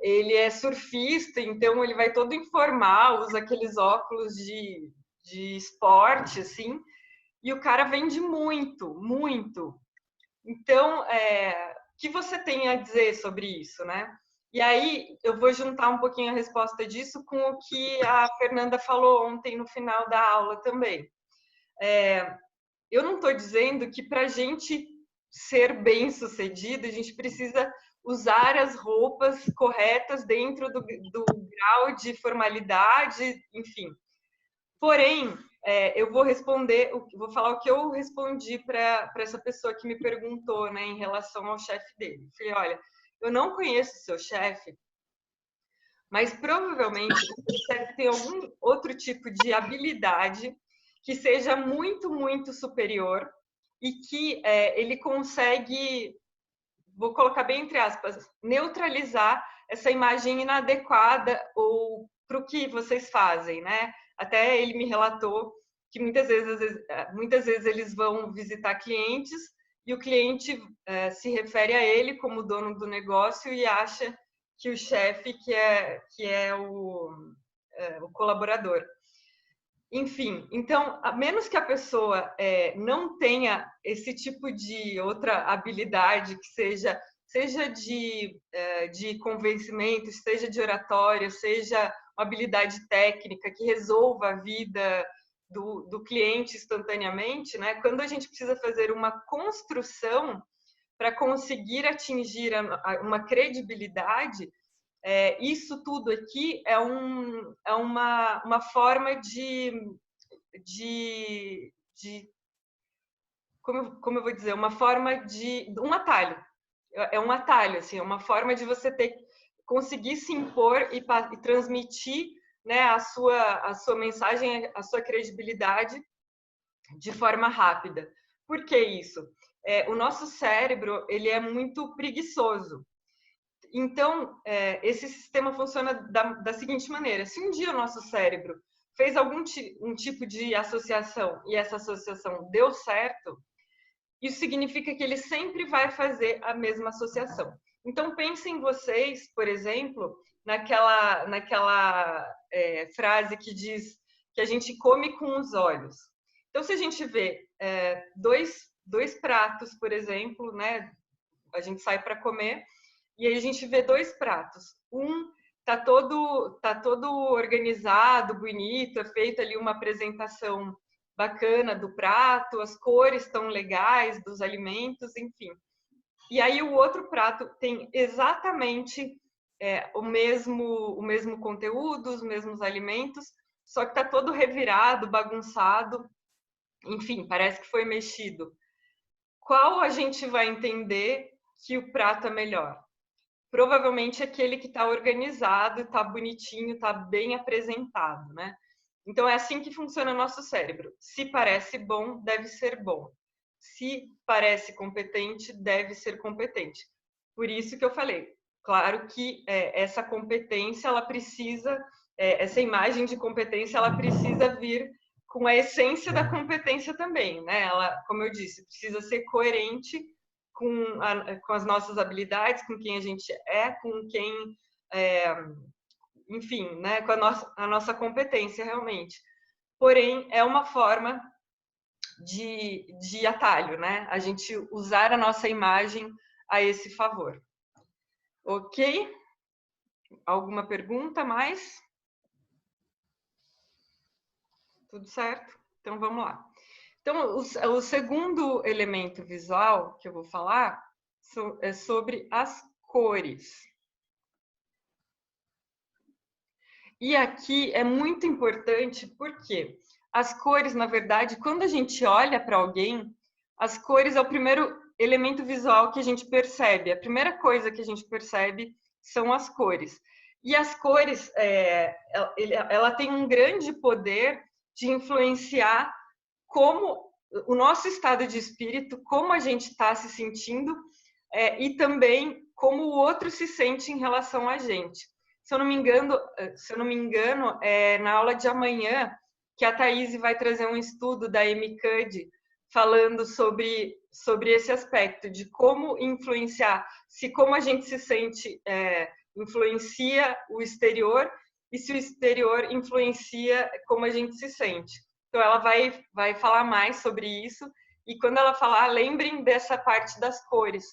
ele é surfista, então ele vai todo informal, usa aqueles óculos de esporte, assim, e o cara vende muito, muito. Então, o que você tem a dizer sobre isso, né? E aí, eu vou juntar um pouquinho a resposta disso com o que a Fernanda falou ontem no final da aula também. Eu não estou dizendo que para a gente ser bem-sucedido, a gente precisa usar as roupas corretas dentro do grau de formalidade, enfim. Porém, eu vou vou falar o que eu respondi para essa pessoa que me perguntou, né, em relação ao chefe dele. Falei, olha, eu não conheço o seu chefe, mas provavelmente o chefe tem algum outro tipo de habilidade que seja muito, muito superior e que ele consegue, vou colocar bem entre aspas, neutralizar essa imagem inadequada ou para o que vocês fazem, né? Até ele me relatou que muitas vezes eles vão visitar clientes e o cliente se refere a ele como dono do negócio e acha que o chefe que é o colaborador. Enfim, então, a menos que a pessoa não tenha esse tipo de outra habilidade que seja de convencimento, seja de oratória, seja uma habilidade técnica que resolva a vida do cliente instantaneamente, né? Quando a gente precisa fazer uma construção para conseguir atingir uma credibilidade, isso tudo aqui é uma forma de como eu vou dizer, uma forma de um atalho. É um atalho, assim, é uma forma de você conseguir se impor e transmitir né, a sua mensagem, a sua credibilidade de forma rápida. Por que isso? O nosso cérebro, ele é muito preguiçoso. Então, esse sistema funciona da seguinte maneira: se um dia o nosso cérebro fez um tipo de associação e essa associação deu certo, isso significa que ele sempre vai fazer a mesma associação. Então, pensem vocês, por exemplo, naquela frase que diz que a gente come com os olhos. Então, se a gente vê dois pratos, por exemplo, né, a gente sai para comer, e aí a gente vê dois pratos. Um tá todo organizado, bonito, é feita ali uma apresentação bacana do prato, as cores estão legais dos alimentos, enfim. E aí o outro prato tem exatamente o mesmo conteúdo, os mesmos alimentos, só que tá todo revirado, bagunçado, enfim, parece que foi mexido. Qual a gente vai entender que o prato é melhor? Provavelmente aquele que está organizado, está bonitinho, está bem apresentado, né? Então é assim que funciona o nosso cérebro. Se parece bom, deve ser bom. Se parece competente, deve ser competente. Por isso que eu falei. Claro que essa competência, ela precisa, essa imagem de competência, ela precisa vir com a essência da competência também, né? Ela, como eu disse, precisa ser coerente com as nossas habilidades, com quem a gente é, com quem, enfim, né, com a nossa competência realmente. Porém, é uma forma de atalho, né? A gente usar a nossa imagem a esse favor. Ok? Alguma pergunta mais? Tudo certo? Então vamos lá. Então, o segundo elemento visual que eu vou falar é sobre as cores. E aqui é muito importante porque as cores, na verdade, quando a gente olha para alguém, as cores é o primeiro elemento visual que a gente percebe. A primeira coisa que a gente percebe são as cores. E as cores, ela tem um grande poder de influenciar como o nosso estado de espírito, como a gente está se sentindo e também como o outro se sente em relação a gente. Se eu não me engano, na aula de amanhã, que a Thaís vai trazer um estudo da MCUD falando sobre esse aspecto de como influenciar, se como a gente se sente influencia o exterior e se o exterior influencia como a gente se sente. Então, ela vai falar mais sobre isso. E quando ela falar, lembrem dessa parte das cores,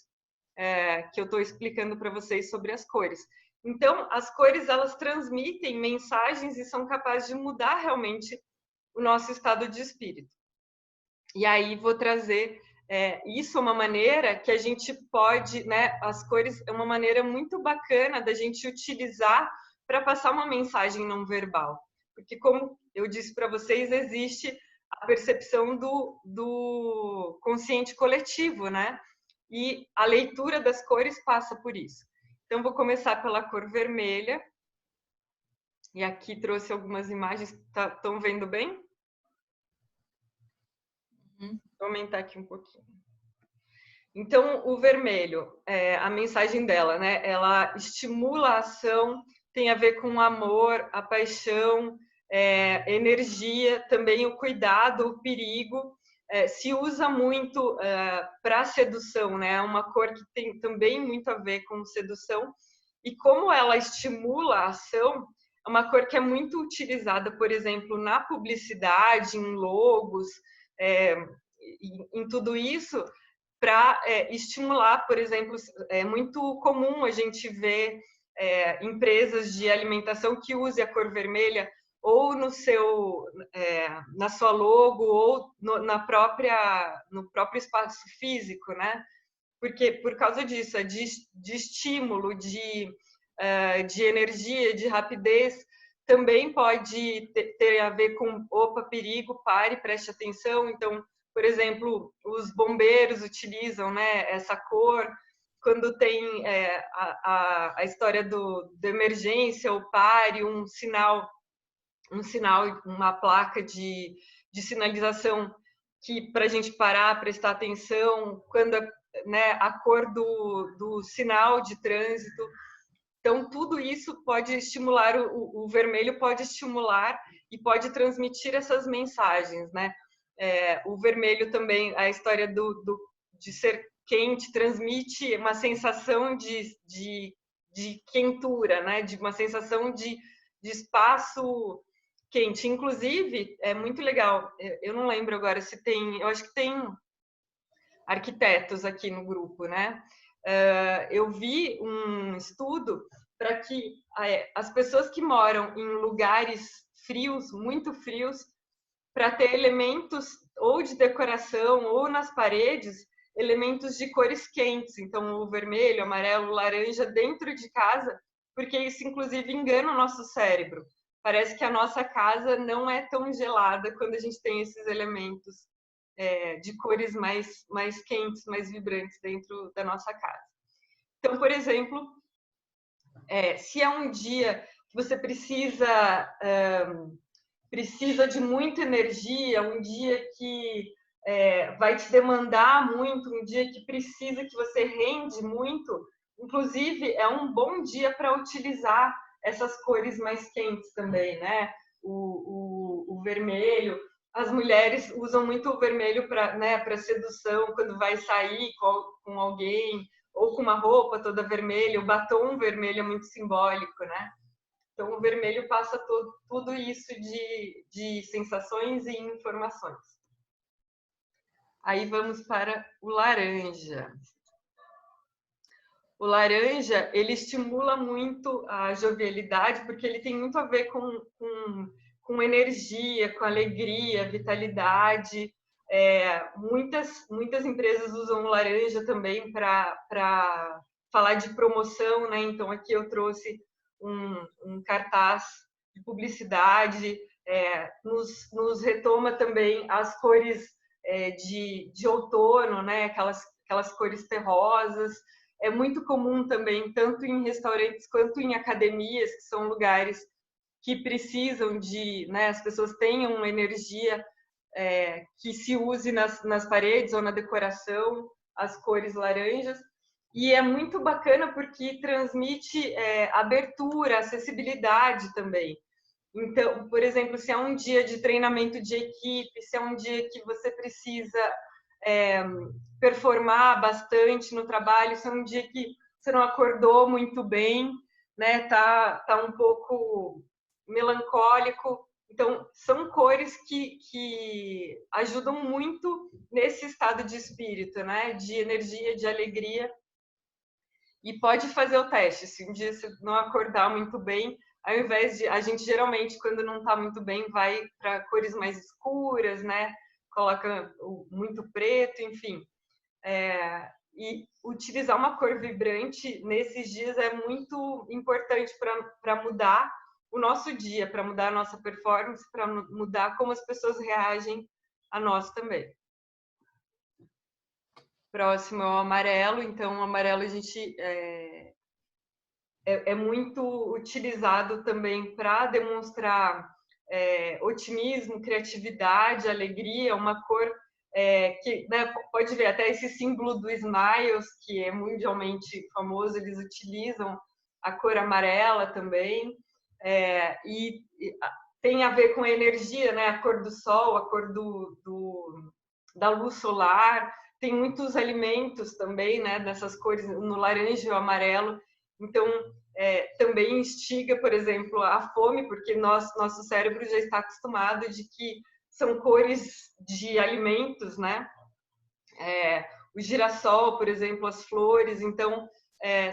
que eu estou explicando para vocês sobre as cores. Então, as cores, elas transmitem mensagens e são capazes de mudar realmente o nosso estado de espírito. E aí, vou trazer isso, uma maneira que a gente pode, né? As cores é uma maneira muito bacana da gente utilizar para passar uma mensagem não verbal. Porque, como eu disse para vocês, existe a percepção do consciente coletivo, né? E a leitura das cores passa por isso. Então, vou começar pela cor vermelha. E aqui trouxe algumas imagens. Estão vendo bem? Vou aumentar aqui um pouquinho. Então, o vermelho, a mensagem dela, né? Ela estimula a ação, tem a ver com o amor, a paixão, energia, também o cuidado, o perigo. Se usa muito para sedução, né? É uma cor que tem também muito a ver com sedução. E como ela estimula a ação, é uma cor que é muito utilizada, por exemplo, na publicidade, em logos, em tudo isso, para estimular, por exemplo, é muito comum a gente ver empresas de alimentação que usem a cor vermelha ou na sua logo ou no próprio espaço físico, né? Porque por causa disso, de estímulo, de energia, de rapidez, também pode ter a ver com, opa, perigo, pare, preste atenção. Então, por exemplo, os bombeiros utilizam, né, essa cor quando tem a história da emergência, ou pare, um sinal um sinal, uma placa de sinalização que para a gente parar, prestar atenção, quando né, a cor do sinal de trânsito. Então, tudo isso pode estimular, o vermelho pode estimular e pode transmitir essas mensagens, né? O vermelho também, a história de ser quente, transmite uma sensação de quentura, né? De uma sensação de espaço quente. Inclusive, é muito legal, eu não lembro agora se tem, eu acho que tem arquitetos aqui no grupo, né? Eu vi um estudo para que as pessoas que moram em lugares frios, muito frios, para ter elementos ou de decoração ou nas paredes, elementos de cores quentes, então o vermelho, amarelo, laranja dentro de casa, porque isso inclusive engana o nosso cérebro. Parece que a nossa casa não é tão gelada quando a gente tem esses elementos de cores mais quentes, mais vibrantes dentro da nossa casa. Então, por exemplo, se é um dia que você precisa de muita energia, um dia que vai te demandar muito, um dia que precisa que você rende muito, inclusive é um bom dia para utilizar essas cores mais quentes também, né? O vermelho. As mulheres usam muito o vermelho para sedução, quando vai sair com alguém, ou com uma roupa toda vermelha. O batom vermelho é muito simbólico, né? Então, o vermelho passa tudo isso de sensações e informações. Aí vamos para o laranja. O laranja, ele estimula muito a jovialidade, porque ele tem muito a ver com energia, com alegria, vitalidade. Muitas empresas usam o laranja também para falar de promoção, né? Então, aqui eu trouxe um cartaz de publicidade, nos retoma também as cores de outono, né? Aquelas cores terrosas. É muito comum também, tanto em restaurantes quanto em academias, que são lugares que precisam né, as pessoas tenham uma energia que se use nas paredes ou na decoração, as cores laranjas. E é muito bacana porque transmite abertura, acessibilidade também. Então, por exemplo, se é um dia de treinamento de equipe, se é um dia que você precisa performar bastante no trabalho, se é um dia que você não acordou muito bem, né? Tá um pouco melancólico. Então, são cores que ajudam muito nesse estado de espírito, né? De energia, de alegria. E pode fazer o teste. Se um dia você não acordar muito bem, ao invés de... A gente, geralmente, quando não está muito bem, vai para cores mais escuras, né? Coloca muito preto, enfim. E utilizar uma cor vibrante nesses dias é muito importante para mudar o nosso dia, para mudar a nossa performance, para mudar como as pessoas reagem a nós também. Próximo é o amarelo. Então, o amarelo a gente é muito utilizado também para demonstrar otimismo, criatividade, alegria, uma cor que, né, pode ver até esse símbolo do Smiles, que é mundialmente famoso, eles utilizam a cor amarela também, e tem a ver com a energia, né, a cor do sol, a cor da luz solar. Tem muitos alimentos também, né, dessas cores, no laranja e o amarelo. Então, também instiga, por exemplo, a fome, porque nosso cérebro já está acostumado de que são cores de alimentos, né? O girassol, por exemplo, as flores. Então,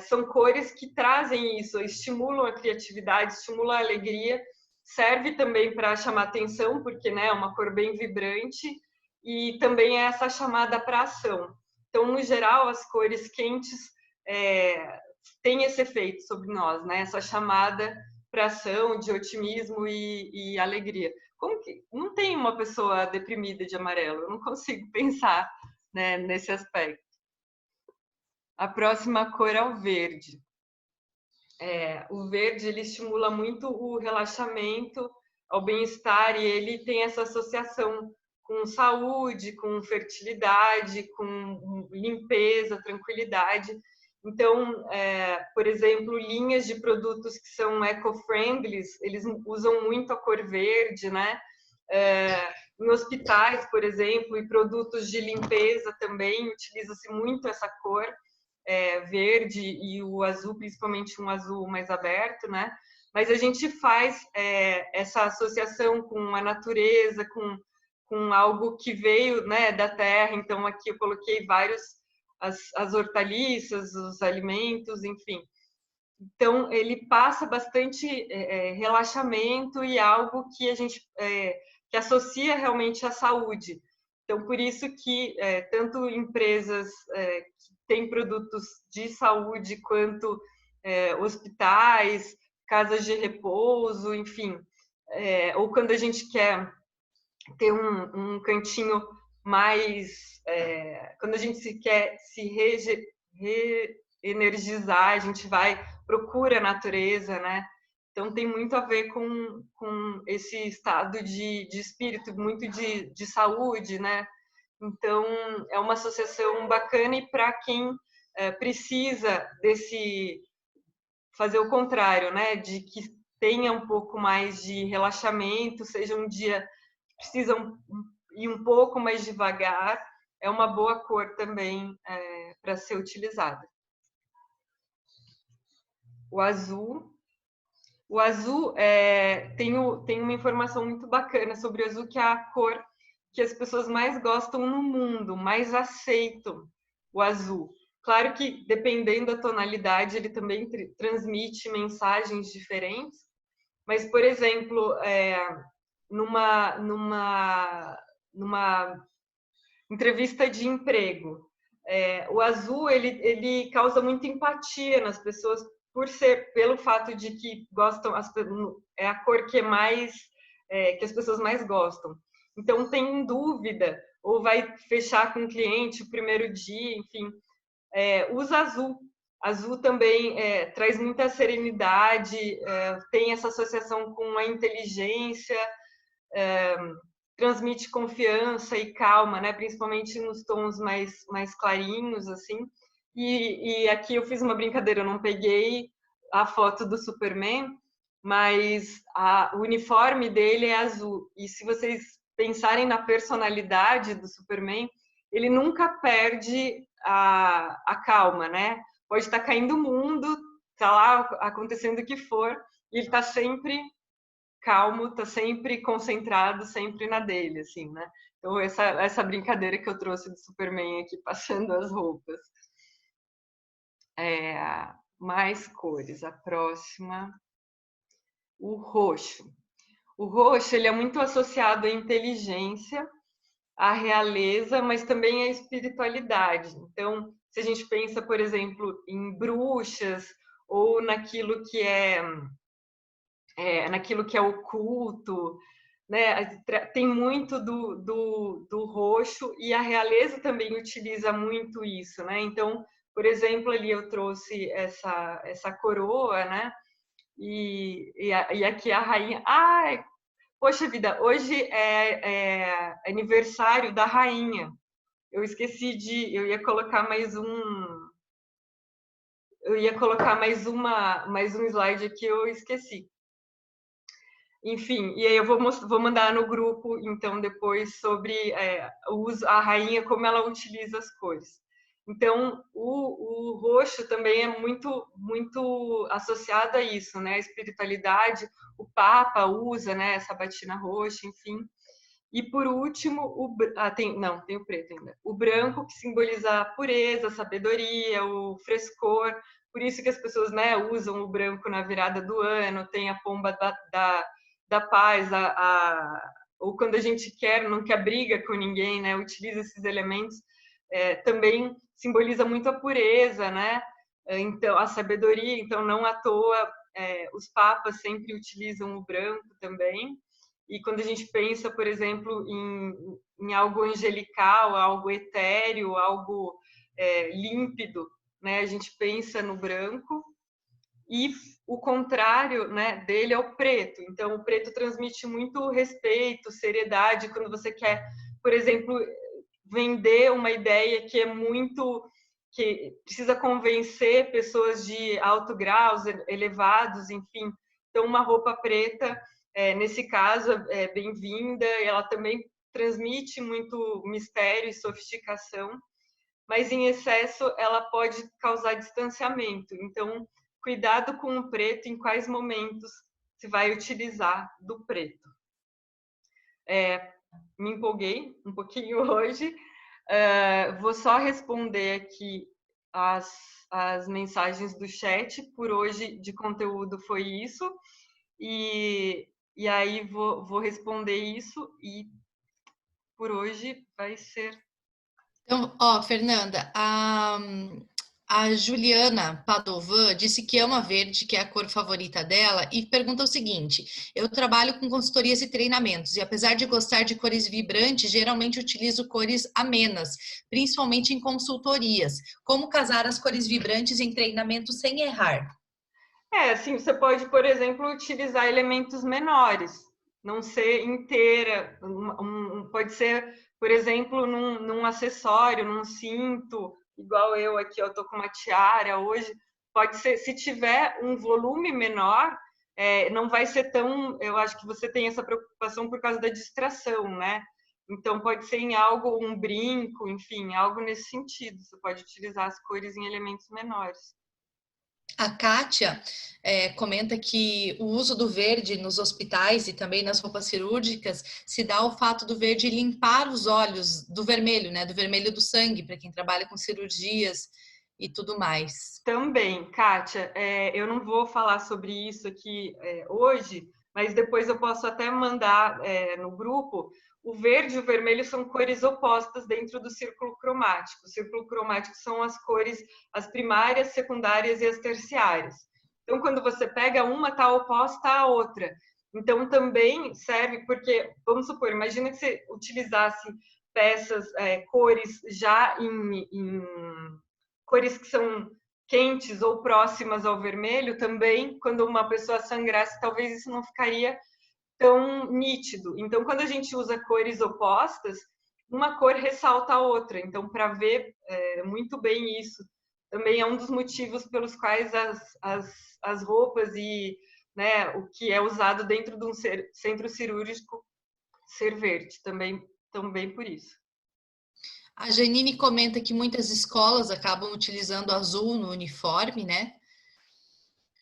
são cores que trazem isso, estimulam a criatividade, estimulam a alegria. Serve também para chamar atenção, porque, né, é uma cor bem vibrante, e também é essa chamada para ação. Então, no geral, as cores quentes têm esse efeito sobre nós, né? Essa chamada para ação, de otimismo e alegria. Como que não tem uma pessoa deprimida de amarelo? Eu não consigo pensar, né, nesse aspecto. A próxima cor é o verde. O verde, ele estimula muito o relaxamento, ao bem-estar, e ele tem essa associação com saúde, com fertilidade, com limpeza, tranquilidade. Então, por exemplo, linhas de produtos que são eco-friendly, eles usam muito a cor verde, né? Em hospitais, por exemplo, e produtos de limpeza também, utiliza-se muito essa cor verde e o azul, principalmente um azul mais aberto, né? Mas a gente faz essa associação com a natureza, com algo que veio, né, da terra. Então, aqui eu coloquei as hortaliças, os alimentos, enfim. Então, ele passa bastante relaxamento e algo que a gente que associa realmente à saúde. Então, por isso que tanto empresas que têm produtos de saúde, quanto hospitais, casas de repouso, enfim, ou quando a gente quer ter um cantinho mais, quando a gente quer se reenergizar, a gente procura a natureza, né? Então tem muito a ver com esse estado de espírito, muito de saúde, né? Então é uma associação bacana, e para quem precisa fazer o contrário, né? De que tenha um pouco mais de relaxamento, seja um dia que precisa ir um pouco mais devagar, é uma boa cor também para ser utilizada. O azul tem uma informação muito bacana sobre o azul, que é a cor que as pessoas mais gostam no mundo, mais aceitam o azul. Claro que, dependendo da tonalidade, ele também transmite mensagens diferentes, mas, por exemplo, numa entrevista de emprego, o azul ele causa muita empatia nas pessoas, pelo fato de que gostam, é a cor que que as pessoas mais gostam. Então, tem dúvida, ou vai fechar com o cliente o primeiro dia, enfim, usa azul. Azul também traz muita serenidade, tem essa associação com a inteligência, transmite confiança e calma, né? Principalmente nos tons mais clarinhos, assim. E aqui eu fiz uma brincadeira, eu não peguei a foto do Superman, mas o uniforme dele é azul. E se vocês pensarem na personalidade do Superman, ele nunca perde a calma, né? Pode estar caindo o mundo, tá lá acontecendo o que for, e ele está sempre calmo, está sempre concentrado, sempre na dele, assim, né? Então, essa brincadeira que eu trouxe do Superman aqui, passando as roupas. Mais cores. A próxima. O roxo. O roxo, ele é muito associado à inteligência, à realeza, mas também à espiritualidade. Então, se a gente pensa, por exemplo, em bruxas, ou naquilo que é oculto, né? Tem muito do roxo, e a realeza também utiliza muito isso, né? Então, por exemplo, ali eu trouxe essa coroa, né? E aqui a rainha. Ai, poxa vida, hoje é aniversário da rainha. Eu esqueci eu ia colocar mais um slide aqui, eu esqueci. Enfim, e aí eu vou mandar no grupo, então, depois sobre a rainha, como ela utiliza as cores. Então, o roxo também é muito, muito associado a isso, né? A espiritualidade, o Papa usa, né, essa batina roxa, enfim. E, por último, tem o preto ainda. O branco, que simboliza a pureza, a sabedoria, o frescor. Por isso que as pessoas, né, usam o branco na virada do ano, tem a pomba da paz, ou quando a gente não quer briga com ninguém, né, utiliza esses elementos, também simboliza muito a pureza, né, então, a sabedoria. Então, não à toa, os papas sempre utilizam o branco também. E quando a gente pensa, por exemplo, em algo angelical, algo etéreo, algo límpido, né, a gente pensa no branco. e o contrário, né, dele é o preto. Então, o preto transmite muito respeito, seriedade, quando você quer, por exemplo, vender uma ideia que precisa convencer pessoas de alto graus elevados, enfim. Então, uma roupa preta, nesse caso, é bem-vinda, ela também transmite muito mistério e sofisticação, mas em excesso ela pode causar distanciamento. Então, cuidado com o preto, em quais momentos se vai utilizar do preto. Me empolguei um pouquinho hoje. Vou só responder aqui as mensagens do chat. Por hoje, de conteúdo, foi isso. E aí vou responder isso e por hoje vai ser. Então, ó, Fernanda, a Juliana Padovan disse que ama verde, que é a cor favorita dela, e pergunta o seguinte: eu trabalho com consultorias e treinamentos, e apesar de gostar de cores vibrantes, geralmente utilizo cores amenas, principalmente em consultorias. Como casar as cores vibrantes em treinamento sem errar? Assim, você pode, por exemplo, utilizar elementos menores, não ser inteira, pode ser, por exemplo, num acessório, num cinto, igual eu aqui, eu tô com uma tiara hoje, pode ser, se tiver um volume menor, não vai ser tão, eu acho que você tem essa preocupação por causa da distração, né? Então, pode ser em algo, um brinco, enfim, algo nesse sentido, você pode utilizar as cores em elementos menores. A Kátia comenta que o uso do verde nos hospitais e também nas roupas cirúrgicas se dá ao fato do verde limpar os olhos do vermelho, né? Do vermelho do sangue, para quem trabalha com cirurgias e tudo mais. Também, Kátia, eu não vou falar sobre isso aqui hoje, mas depois eu posso até mandar no grupo. O verde e o vermelho são cores opostas dentro do círculo cromático. O círculo cromático são as cores, as primárias, secundárias e as terciárias. Então, quando você pega uma, está oposta à outra. Então, também serve porque, vamos supor, imagina que você utilizasse peças, cores já em cores que são quentes ou próximas ao vermelho, também, quando uma pessoa sangrasse, talvez isso não ficaria tão nítido. Então, quando a gente usa cores opostas, uma cor ressalta a outra. Então, para ver muito bem isso, também é um dos motivos pelos quais as roupas e, né, o que é usado dentro de um centro cirúrgico ser verde, também por isso. A Janine comenta que muitas escolas acabam utilizando azul no uniforme, né?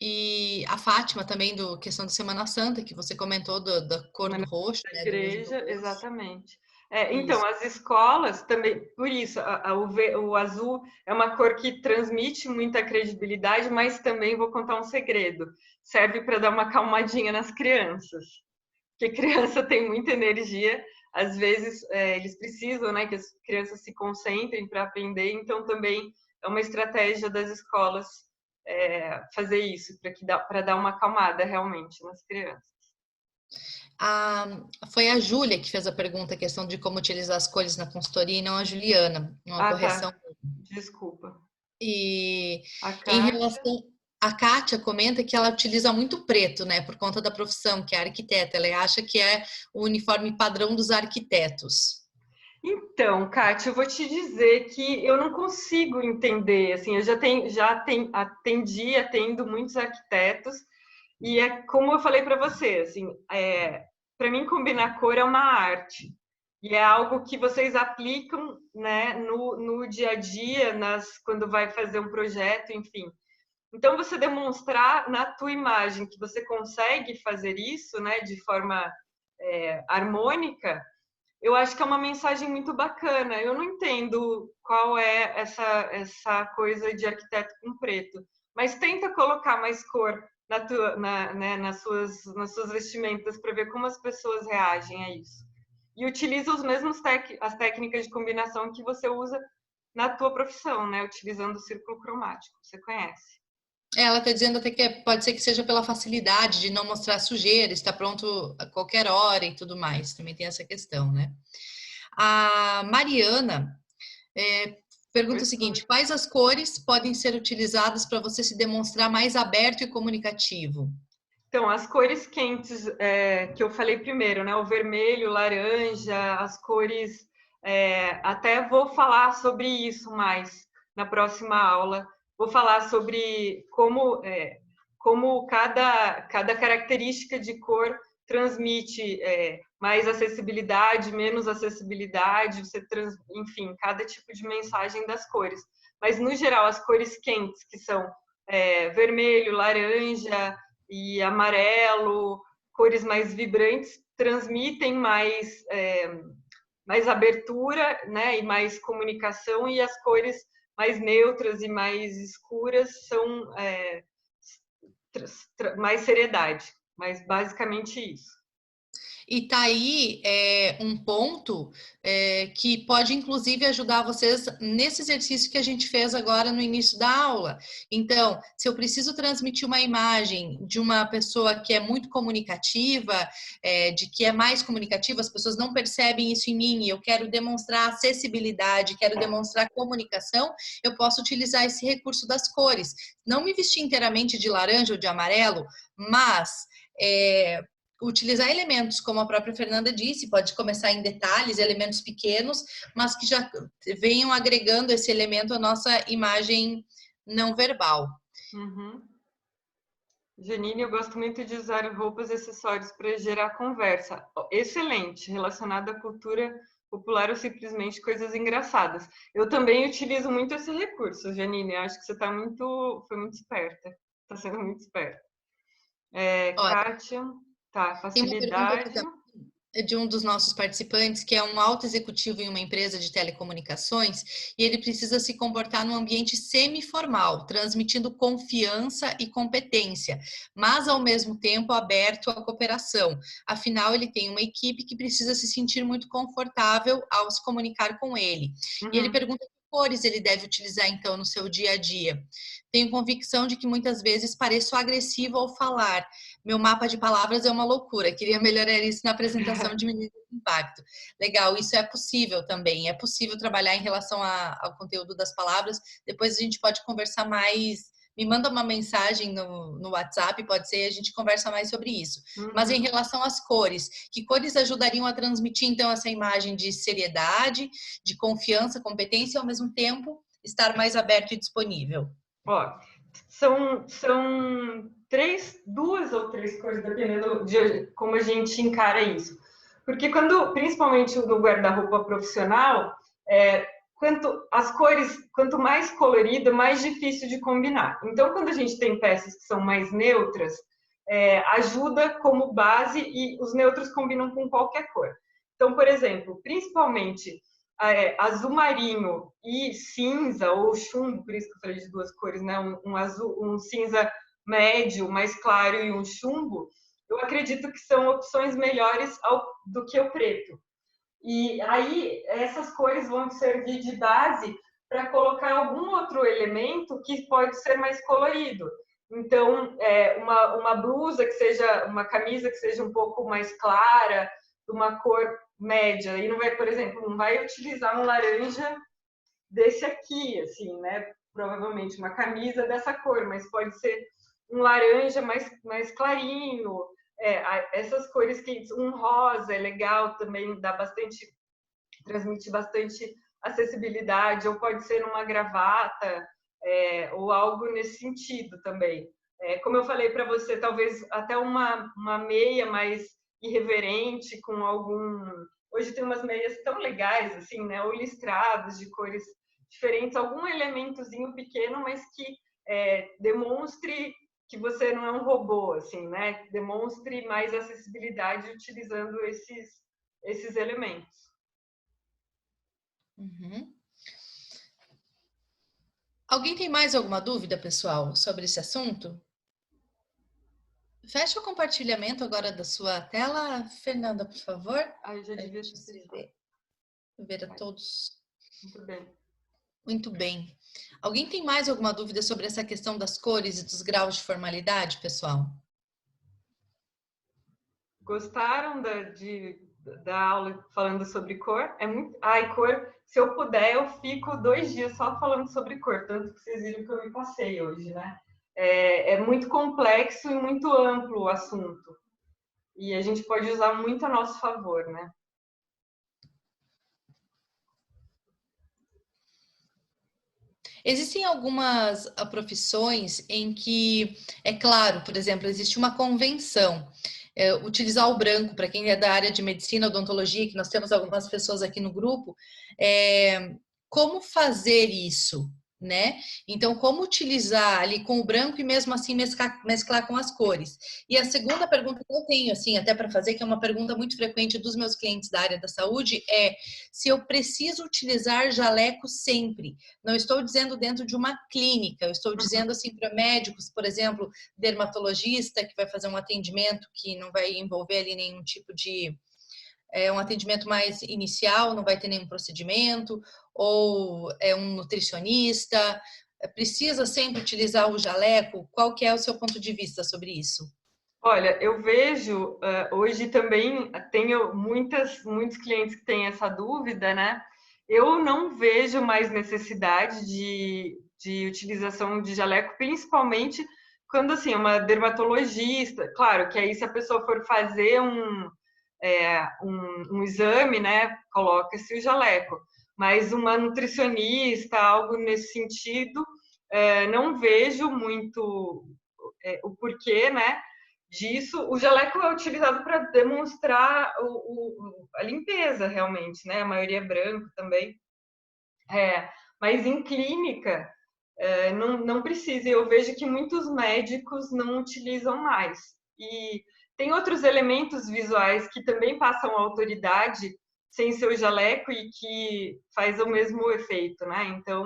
E a Fátima também, do questão da Semana Santa, que você comentou da cor do roxo, Da né? igreja, exatamente. Então, as escolas também, por isso, o azul é uma cor que transmite muita credibilidade, mas também vou contar um segredo: serve para dar uma calmadinha nas crianças, porque criança tem muita energia, às vezes eles precisam, né, que as crianças se concentrem para aprender, então também é uma estratégia das escolas fazer isso, para dar uma acalmada realmente nas crianças. Foi a Júlia que fez a pergunta, a questão de como utilizar as cores na consultoria, e não a Juliana, uma correção. Tá. Desculpa. E A em Kátia... relação, a Kátia comenta que ela utiliza muito preto, né, por conta da profissão, que é arquiteta. Ela acha que é o uniforme padrão dos arquitetos. Então, Kátia, eu vou te dizer que eu não consigo entender, assim, eu atendo muitos arquitetos, e é como eu falei para você, assim, para mim combinar cor é uma arte, e é algo que vocês aplicam, né, no dia a dia, quando vai fazer um projeto, enfim. Então, você demonstrar na tua imagem que você consegue fazer isso, né, de forma harmônica, eu acho que é uma mensagem muito bacana. Eu não entendo qual é essa coisa de arquiteto com preto, mas tenta colocar mais cor nas suas vestimentas para ver como as pessoas reagem a isso. E utiliza as técnicas de combinação que você usa na tua profissão, né? Utilizando o círculo cromático. Você conhece? Ela está dizendo até que pode ser que seja pela facilidade de não mostrar sujeira, está pronto a qualquer hora e tudo mais. Também tem essa questão, né? A Mariana Pergunta o seguinte: quais as cores podem ser utilizadas para você se demonstrar mais aberto e comunicativo? Então, as cores quentes que eu falei primeiro, né? O vermelho, o laranja, as cores. Até vou falar sobre isso mais na próxima aula. Vou falar sobre como cada característica de cor transmite mais acessibilidade, menos acessibilidade, enfim, cada tipo de mensagem das cores. Mas, no geral, as cores quentes, que são vermelho, laranja e amarelo, cores mais vibrantes, transmitem mais abertura, né, e mais comunicação, e as cores mais neutras e mais escuras são mais seriedade, mas basicamente isso. E tá aí um ponto que pode, inclusive, ajudar vocês nesse exercício que a gente fez agora no início da aula. Então, se eu preciso transmitir uma imagem de uma pessoa que é muito comunicativa, de que é mais comunicativa, as pessoas não percebem isso em mim, e eu quero demonstrar acessibilidade, quero demonstrar comunicação, eu posso utilizar esse recurso das cores. Não me vestir inteiramente de laranja ou de amarelo, mas utilizar elementos, como a própria Fernanda disse, pode começar em detalhes, elementos pequenos, mas que já venham agregando esse elemento à nossa imagem não verbal. Uhum. Janine, eu gosto muito de usar roupas e acessórios para gerar conversa. Excelente, relacionado à cultura popular ou simplesmente coisas engraçadas. Eu também utilizo muito esse recurso, Janine. Acho que você foi muito esperta. Está sendo muito esperta. Kátia, tá, Tem uma pergunta aqui facilidade. de um dos nossos participantes, que é um alto executivo em uma empresa de telecomunicações, e ele precisa se comportar num ambiente semi-formal, transmitindo confiança e competência, mas ao mesmo tempo aberto à cooperação. Afinal, ele tem uma equipe que precisa se sentir muito confortável ao se comunicar com ele. E ele pergunta que cores ele deve utilizar, então, no seu dia a dia. Tenho convicção de que muitas vezes pareço agressivo ao falar. Meu mapa de palavras é uma loucura. Queria melhorar isso na apresentação, diminuir o impacto. Legal, isso é possível também. É possível trabalhar em relação ao conteúdo das palavras. Depois a gente pode conversar mais. Me manda uma mensagem no WhatsApp, pode ser, a gente conversa mais sobre isso. Mas em relação às cores, que cores ajudariam a transmitir, então, essa imagem de seriedade, de confiança, competência e, ao mesmo tempo, estar mais aberto e disponível? Ó, são duas ou três cores, dependendo de como a gente encara isso. Porque principalmente no guarda-roupa profissional, quanto mais colorido, mais difícil de combinar. Então, quando a gente tem peças que são mais neutras, ajuda como base e os neutros combinam com qualquer cor. Então, por exemplo, principalmente azul marinho e cinza ou chumbo, por isso que eu falei de duas cores, né? Um cinza médio, mais claro e um chumbo, eu acredito que são opções melhores do que o preto. E aí essas cores vão servir de base para colocar algum outro elemento que pode ser mais colorido. Então, uma blusa uma camisa que seja um pouco mais clara, de uma cor média, e não vai, por exemplo, não vai utilizar um laranja desse aqui, assim, né? Provavelmente uma camisa dessa cor, mas pode ser um laranja mais clarinho, essas cores quentes, um rosa é legal também, transmite bastante acessibilidade, ou pode ser uma gravata, ou algo nesse sentido também. Como eu falei para você, talvez até uma meia mais irreverente, com algum... Hoje tem umas meias tão legais, assim, né? Ou listradas, de cores diferentes, algum elementozinho pequeno, mas que demonstre que você não é um robô, assim, né? Demonstre mais acessibilidade utilizando esses elementos. Uhum. Alguém tem mais alguma dúvida, pessoal, sobre esse assunto? Fecha o compartilhamento agora da sua tela, Fernanda, por favor. Eu já devia ver a todos. Muito bem. Muito bem. Alguém tem mais alguma dúvida sobre essa questão das cores e dos graus de formalidade, pessoal? Gostaram da aula falando sobre cor. É muito... Ai, cor, se eu puder, eu fico 2 dias só falando sobre cor, tanto que vocês viram que eu me passei hoje, né? É muito complexo e muito amplo o assunto. E a gente pode usar muito a nosso favor, né? Existem algumas profissões em que, é claro, por exemplo, existe uma convenção. Utilizar o branco, para quem é da área de medicina, odontologia, que nós temos algumas pessoas aqui no grupo, como fazer isso, né? Então, como utilizar ali com o branco e mesmo assim mesclar com as cores. E a segunda pergunta que eu tenho, assim, até para fazer, que é uma pergunta muito frequente dos meus clientes da área da saúde, é se eu preciso utilizar jaleco sempre. Não estou dizendo dentro de uma clínica, eu estou dizendo assim para médicos, por exemplo, dermatologista que vai fazer um atendimento que não vai envolver ali nenhum tipo de um atendimento mais inicial, não vai ter nenhum procedimento, ou é um nutricionista, precisa sempre utilizar o jaleco? Qual que é o seu ponto de vista sobre isso? Olha, eu vejo, hoje também tenho muitos clientes que têm essa dúvida, né? Eu não vejo mais necessidade de utilização de jaleco, principalmente quando, assim, uma dermatologista, claro que aí se a pessoa for fazer um exame, né, coloca-se o jaleco, mas uma nutricionista, algo nesse sentido, não vejo muito o porquê, né, disso. O jaleco é utilizado para demonstrar a limpeza, realmente, né? A maioria é branco também. Mas em clínica, não precisa. Eu vejo que muitos médicos não utilizam mais. E tem outros elementos visuais que também passam autoridade sem ser o jaleco e que faz o mesmo efeito, né? Então,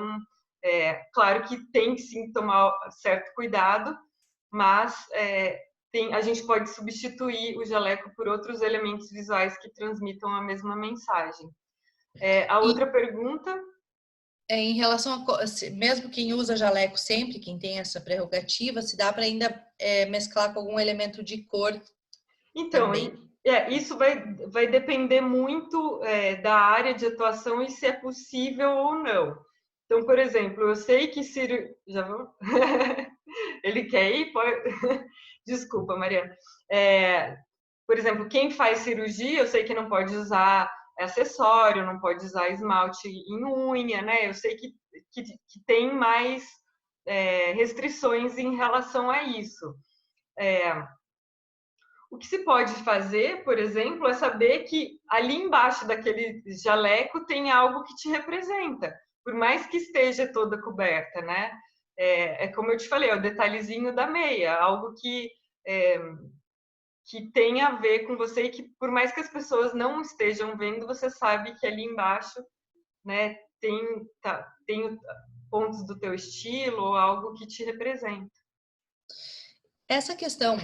claro que tem que sim tomar certo cuidado, mas a gente pode substituir o jaleco por outros elementos visuais que transmitam a mesma mensagem. A E outra pergunta... em relação mesmo quem usa jaleco sempre, quem tem essa prerrogativa, se dá para ainda mesclar com algum elemento de cor Então, também. isso vai depender muito da área de atuação e se é possível ou não. Então, por exemplo, eu sei que já vou? Ele quer ir? Pode... Desculpa, Mariana. Por exemplo, quem faz cirurgia, eu sei que não pode usar acessório, não pode usar esmalte em unha, né? Eu sei que tem mais restrições em relação a isso. O que se pode fazer, por exemplo, é saber que ali embaixo daquele jaleco tem algo que te representa, por mais que esteja toda coberta, né? Como eu te falei, é o detalhezinho da meia, algo que tem a ver com você e que, por mais que as pessoas não estejam vendo, você sabe que ali embaixo, né, tem pontos do teu estilo ou algo que te representa. Essa questão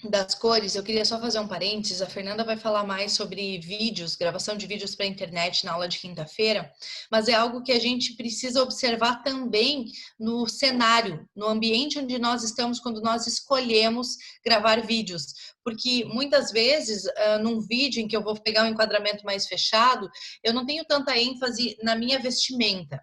das cores, eu queria só fazer um parênteses. A Fernanda vai falar mais sobre vídeos, gravação de vídeos para a internet na aula de quinta-feira, mas é algo que a gente precisa observar também no cenário, no ambiente onde nós estamos quando nós escolhemos gravar vídeos, porque muitas vezes num vídeo em que eu vou pegar um enquadramento mais fechado, eu não tenho tanta ênfase na minha vestimenta.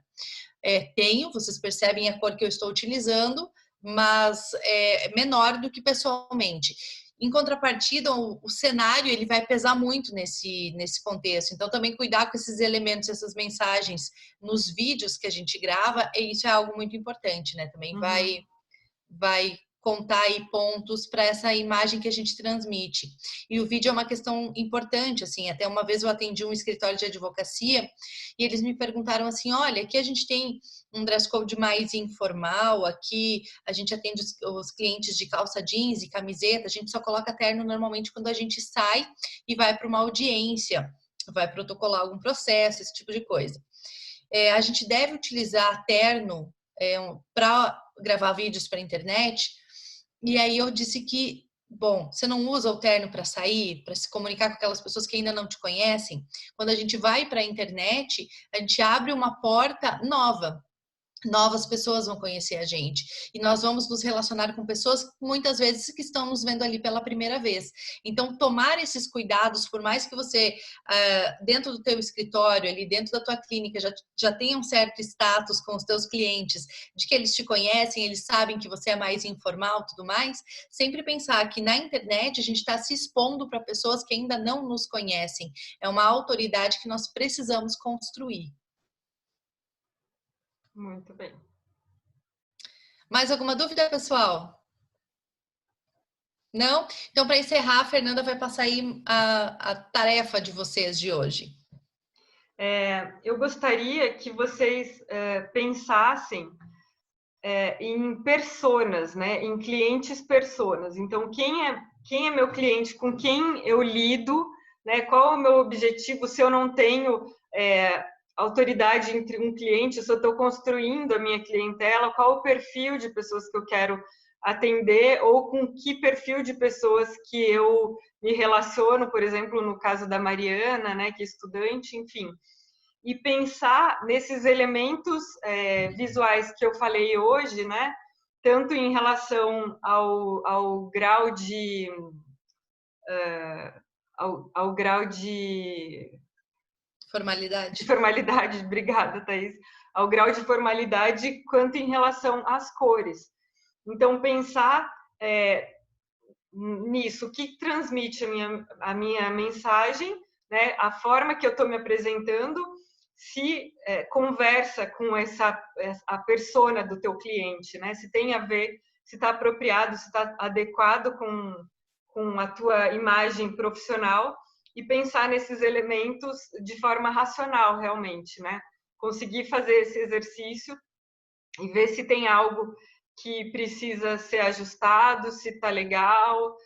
Vocês percebem a cor que eu estou utilizando, mas é menor do que pessoalmente. Em contrapartida, o cenário ele vai pesar muito nesse contexto. Então, também cuidar com esses elementos, essas mensagens nos vídeos que a gente grava, isso é algo muito importante, né? Também vai contar aí pontos para essa imagem que a gente transmite. E o vídeo é uma questão importante, assim, até uma vez eu atendi um escritório de advocacia e eles me perguntaram assim, olha, aqui a gente tem um dress code mais informal, aqui a gente atende os clientes de calça jeans e camiseta, a gente só coloca terno normalmente quando a gente sai e vai para uma audiência, vai protocolar algum processo, esse tipo de coisa. A gente deve utilizar terno para gravar vídeos para a internet. E aí eu disse que, bom, você não usa o terno para sair, para se comunicar com aquelas pessoas que ainda não te conhecem. Quando a gente vai para a internet, a gente abre uma porta nova. novas pessoas vão conhecer a gente e nós vamos nos relacionar com pessoas muitas vezes que estão nos vendo ali pela primeira vez. Então, tomar esses cuidados, por mais que você dentro do teu escritório, ali dentro da tua clínica já tenha um certo status com os teus clientes, de que eles te conhecem, eles sabem que você é mais informal, tudo mais, sempre pensar que na internet a gente está se expondo para pessoas que ainda não nos conhecem. É uma autoridade que nós precisamos construir. Muito bem. Mais alguma dúvida, pessoal? Não? Então, para encerrar, a Fernanda vai passar aí a tarefa de vocês de hoje. Eu gostaria que vocês pensassem em personas, né? Em clientes personas. Então, quem é meu cliente, com quem eu lido, né? Qual é o meu objetivo se eu não tenho autoridade entre um cliente, se eu estou construindo a minha clientela, qual o perfil de pessoas que eu quero atender ou com que perfil de pessoas que eu me relaciono, por exemplo, no caso da Mariana, né, que é estudante, enfim. E pensar nesses elementos visuais que eu falei hoje, né, tanto em relação ao grau de... ao grau de formalidade, obrigada, Thaís. Ao grau de formalidade, quanto em relação às cores. Então, pensar nisso, o que transmite a minha mensagem, né? A forma que eu estou me apresentando, se conversa com a persona do teu cliente, né? Se tem a ver, se está apropriado, se está adequado com a tua imagem profissional, e pensar nesses elementos de forma racional, realmente, né? Conseguir fazer esse exercício e ver se tem algo que precisa ser ajustado, se está legal,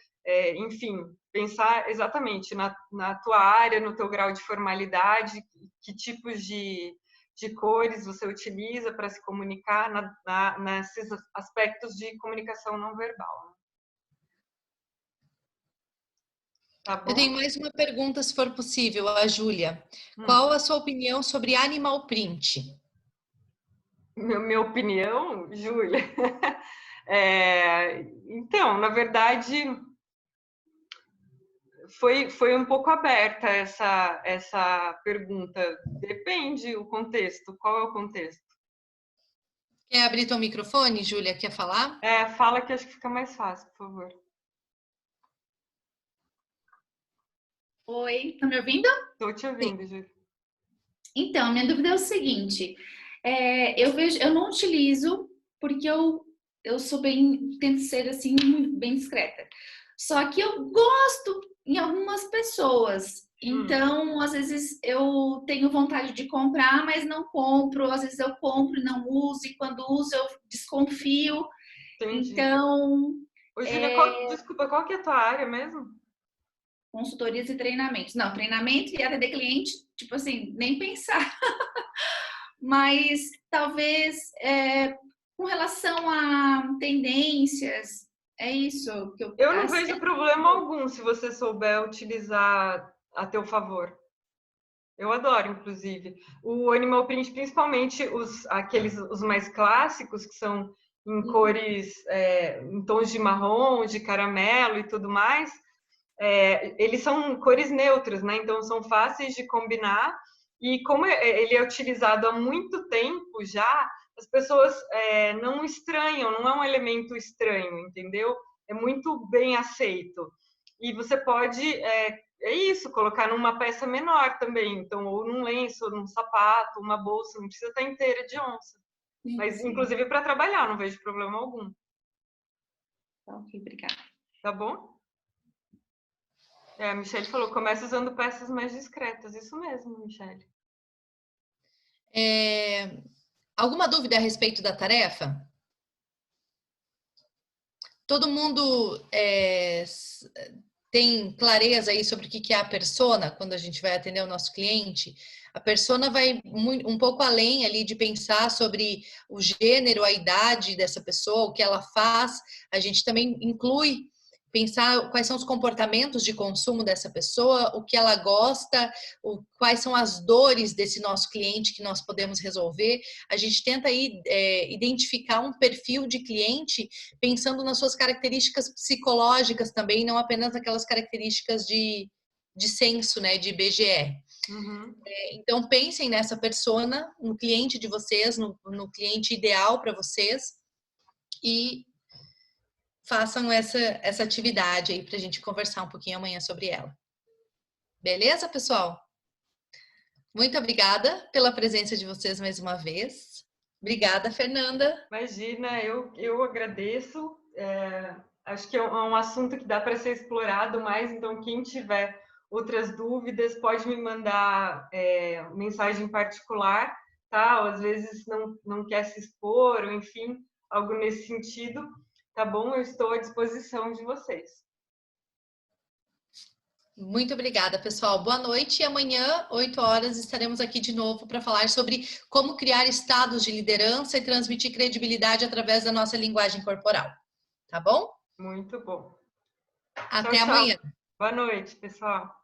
enfim, pensar exatamente na tua área, no teu grau de formalidade, que tipos de cores você utiliza para se comunicar nesses aspectos de comunicação não verbal. Tá bom? Eu tenho mais uma pergunta, se for possível, a Júlia. Qual a sua opinião sobre animal print? Minha opinião, Júlia? Então, na verdade, foi um pouco aberta essa pergunta. Depende o contexto. Qual é o contexto? Quer abrir teu microfone, Júlia? Quer falar? Fala que acho que fica mais fácil, por favor. Oi, tá me ouvindo? Estou te ouvindo, Júlia. Então, minha dúvida é o seguinte: eu não utilizo porque eu sou tento ser assim, bem discreta. Só que eu gosto em algumas pessoas. Então, às vezes eu tenho vontade de comprar, mas não compro. Às vezes eu compro e não uso, e quando uso eu desconfio. Entendi. Então. Ô, Júlia, desculpa, qual que é a tua área mesmo? Consultorias e treinamentos. Não, treinamento e atender cliente, tipo assim, nem pensar. Mas talvez com relação a tendências, é isso que eu não vejo problema algum se você souber utilizar a teu favor. Eu adoro, inclusive. O animal print, principalmente os mais clássicos, que são em cores, em tons de marrom, de caramelo e tudo mais, eles são cores neutras, né? Então são fáceis de combinar. E como ele é utilizado há muito tempo já, as pessoas não estranham, não é um elemento estranho, entendeu? É muito bem aceito. E você pode, colocar numa peça menor também, então, ou num lenço, ou num sapato, uma bolsa, não precisa estar inteira de onça. Sim, mas, sim. Inclusive, para trabalhar, não vejo problema algum. Ok, obrigada. Tá bom? A Michelle falou, começa usando peças mais discretas. Isso mesmo, Michelle. Alguma dúvida a respeito da tarefa? Todo mundo tem clareza aí sobre o que é a persona quando a gente vai atender o nosso cliente? A persona vai um pouco além ali de pensar sobre o gênero, a idade dessa pessoa, o que ela faz. A gente também inclui pensar quais são os comportamentos de consumo dessa pessoa, o que ela gosta, quais são as dores desse nosso cliente que nós podemos resolver. A gente tenta aí identificar um perfil de cliente pensando nas suas características psicológicas também, não apenas aquelas características de censo, né, de IBGE. Uhum. Então pensem nessa persona, no cliente de vocês, no cliente ideal para vocês e façam essa atividade aí para a gente conversar um pouquinho amanhã sobre ela. Beleza, pessoal? Muito obrigada pela presença de vocês mais uma vez. Obrigada, Fernanda. Imagina, eu agradeço. Acho que é um assunto que dá para ser explorado mais, então quem tiver outras dúvidas pode me mandar mensagem particular, tá? Ou às vezes não quer se expor, ou enfim, algo nesse sentido. Tá bom? Eu estou à disposição de vocês. Muito obrigada, pessoal. Boa noite e amanhã, 8 horas, estaremos aqui de novo para falar sobre como criar estados de liderança e transmitir credibilidade através da nossa linguagem corporal. Tá bom? Muito bom. Até Tchau, tchau. amanhã. Boa noite, pessoal.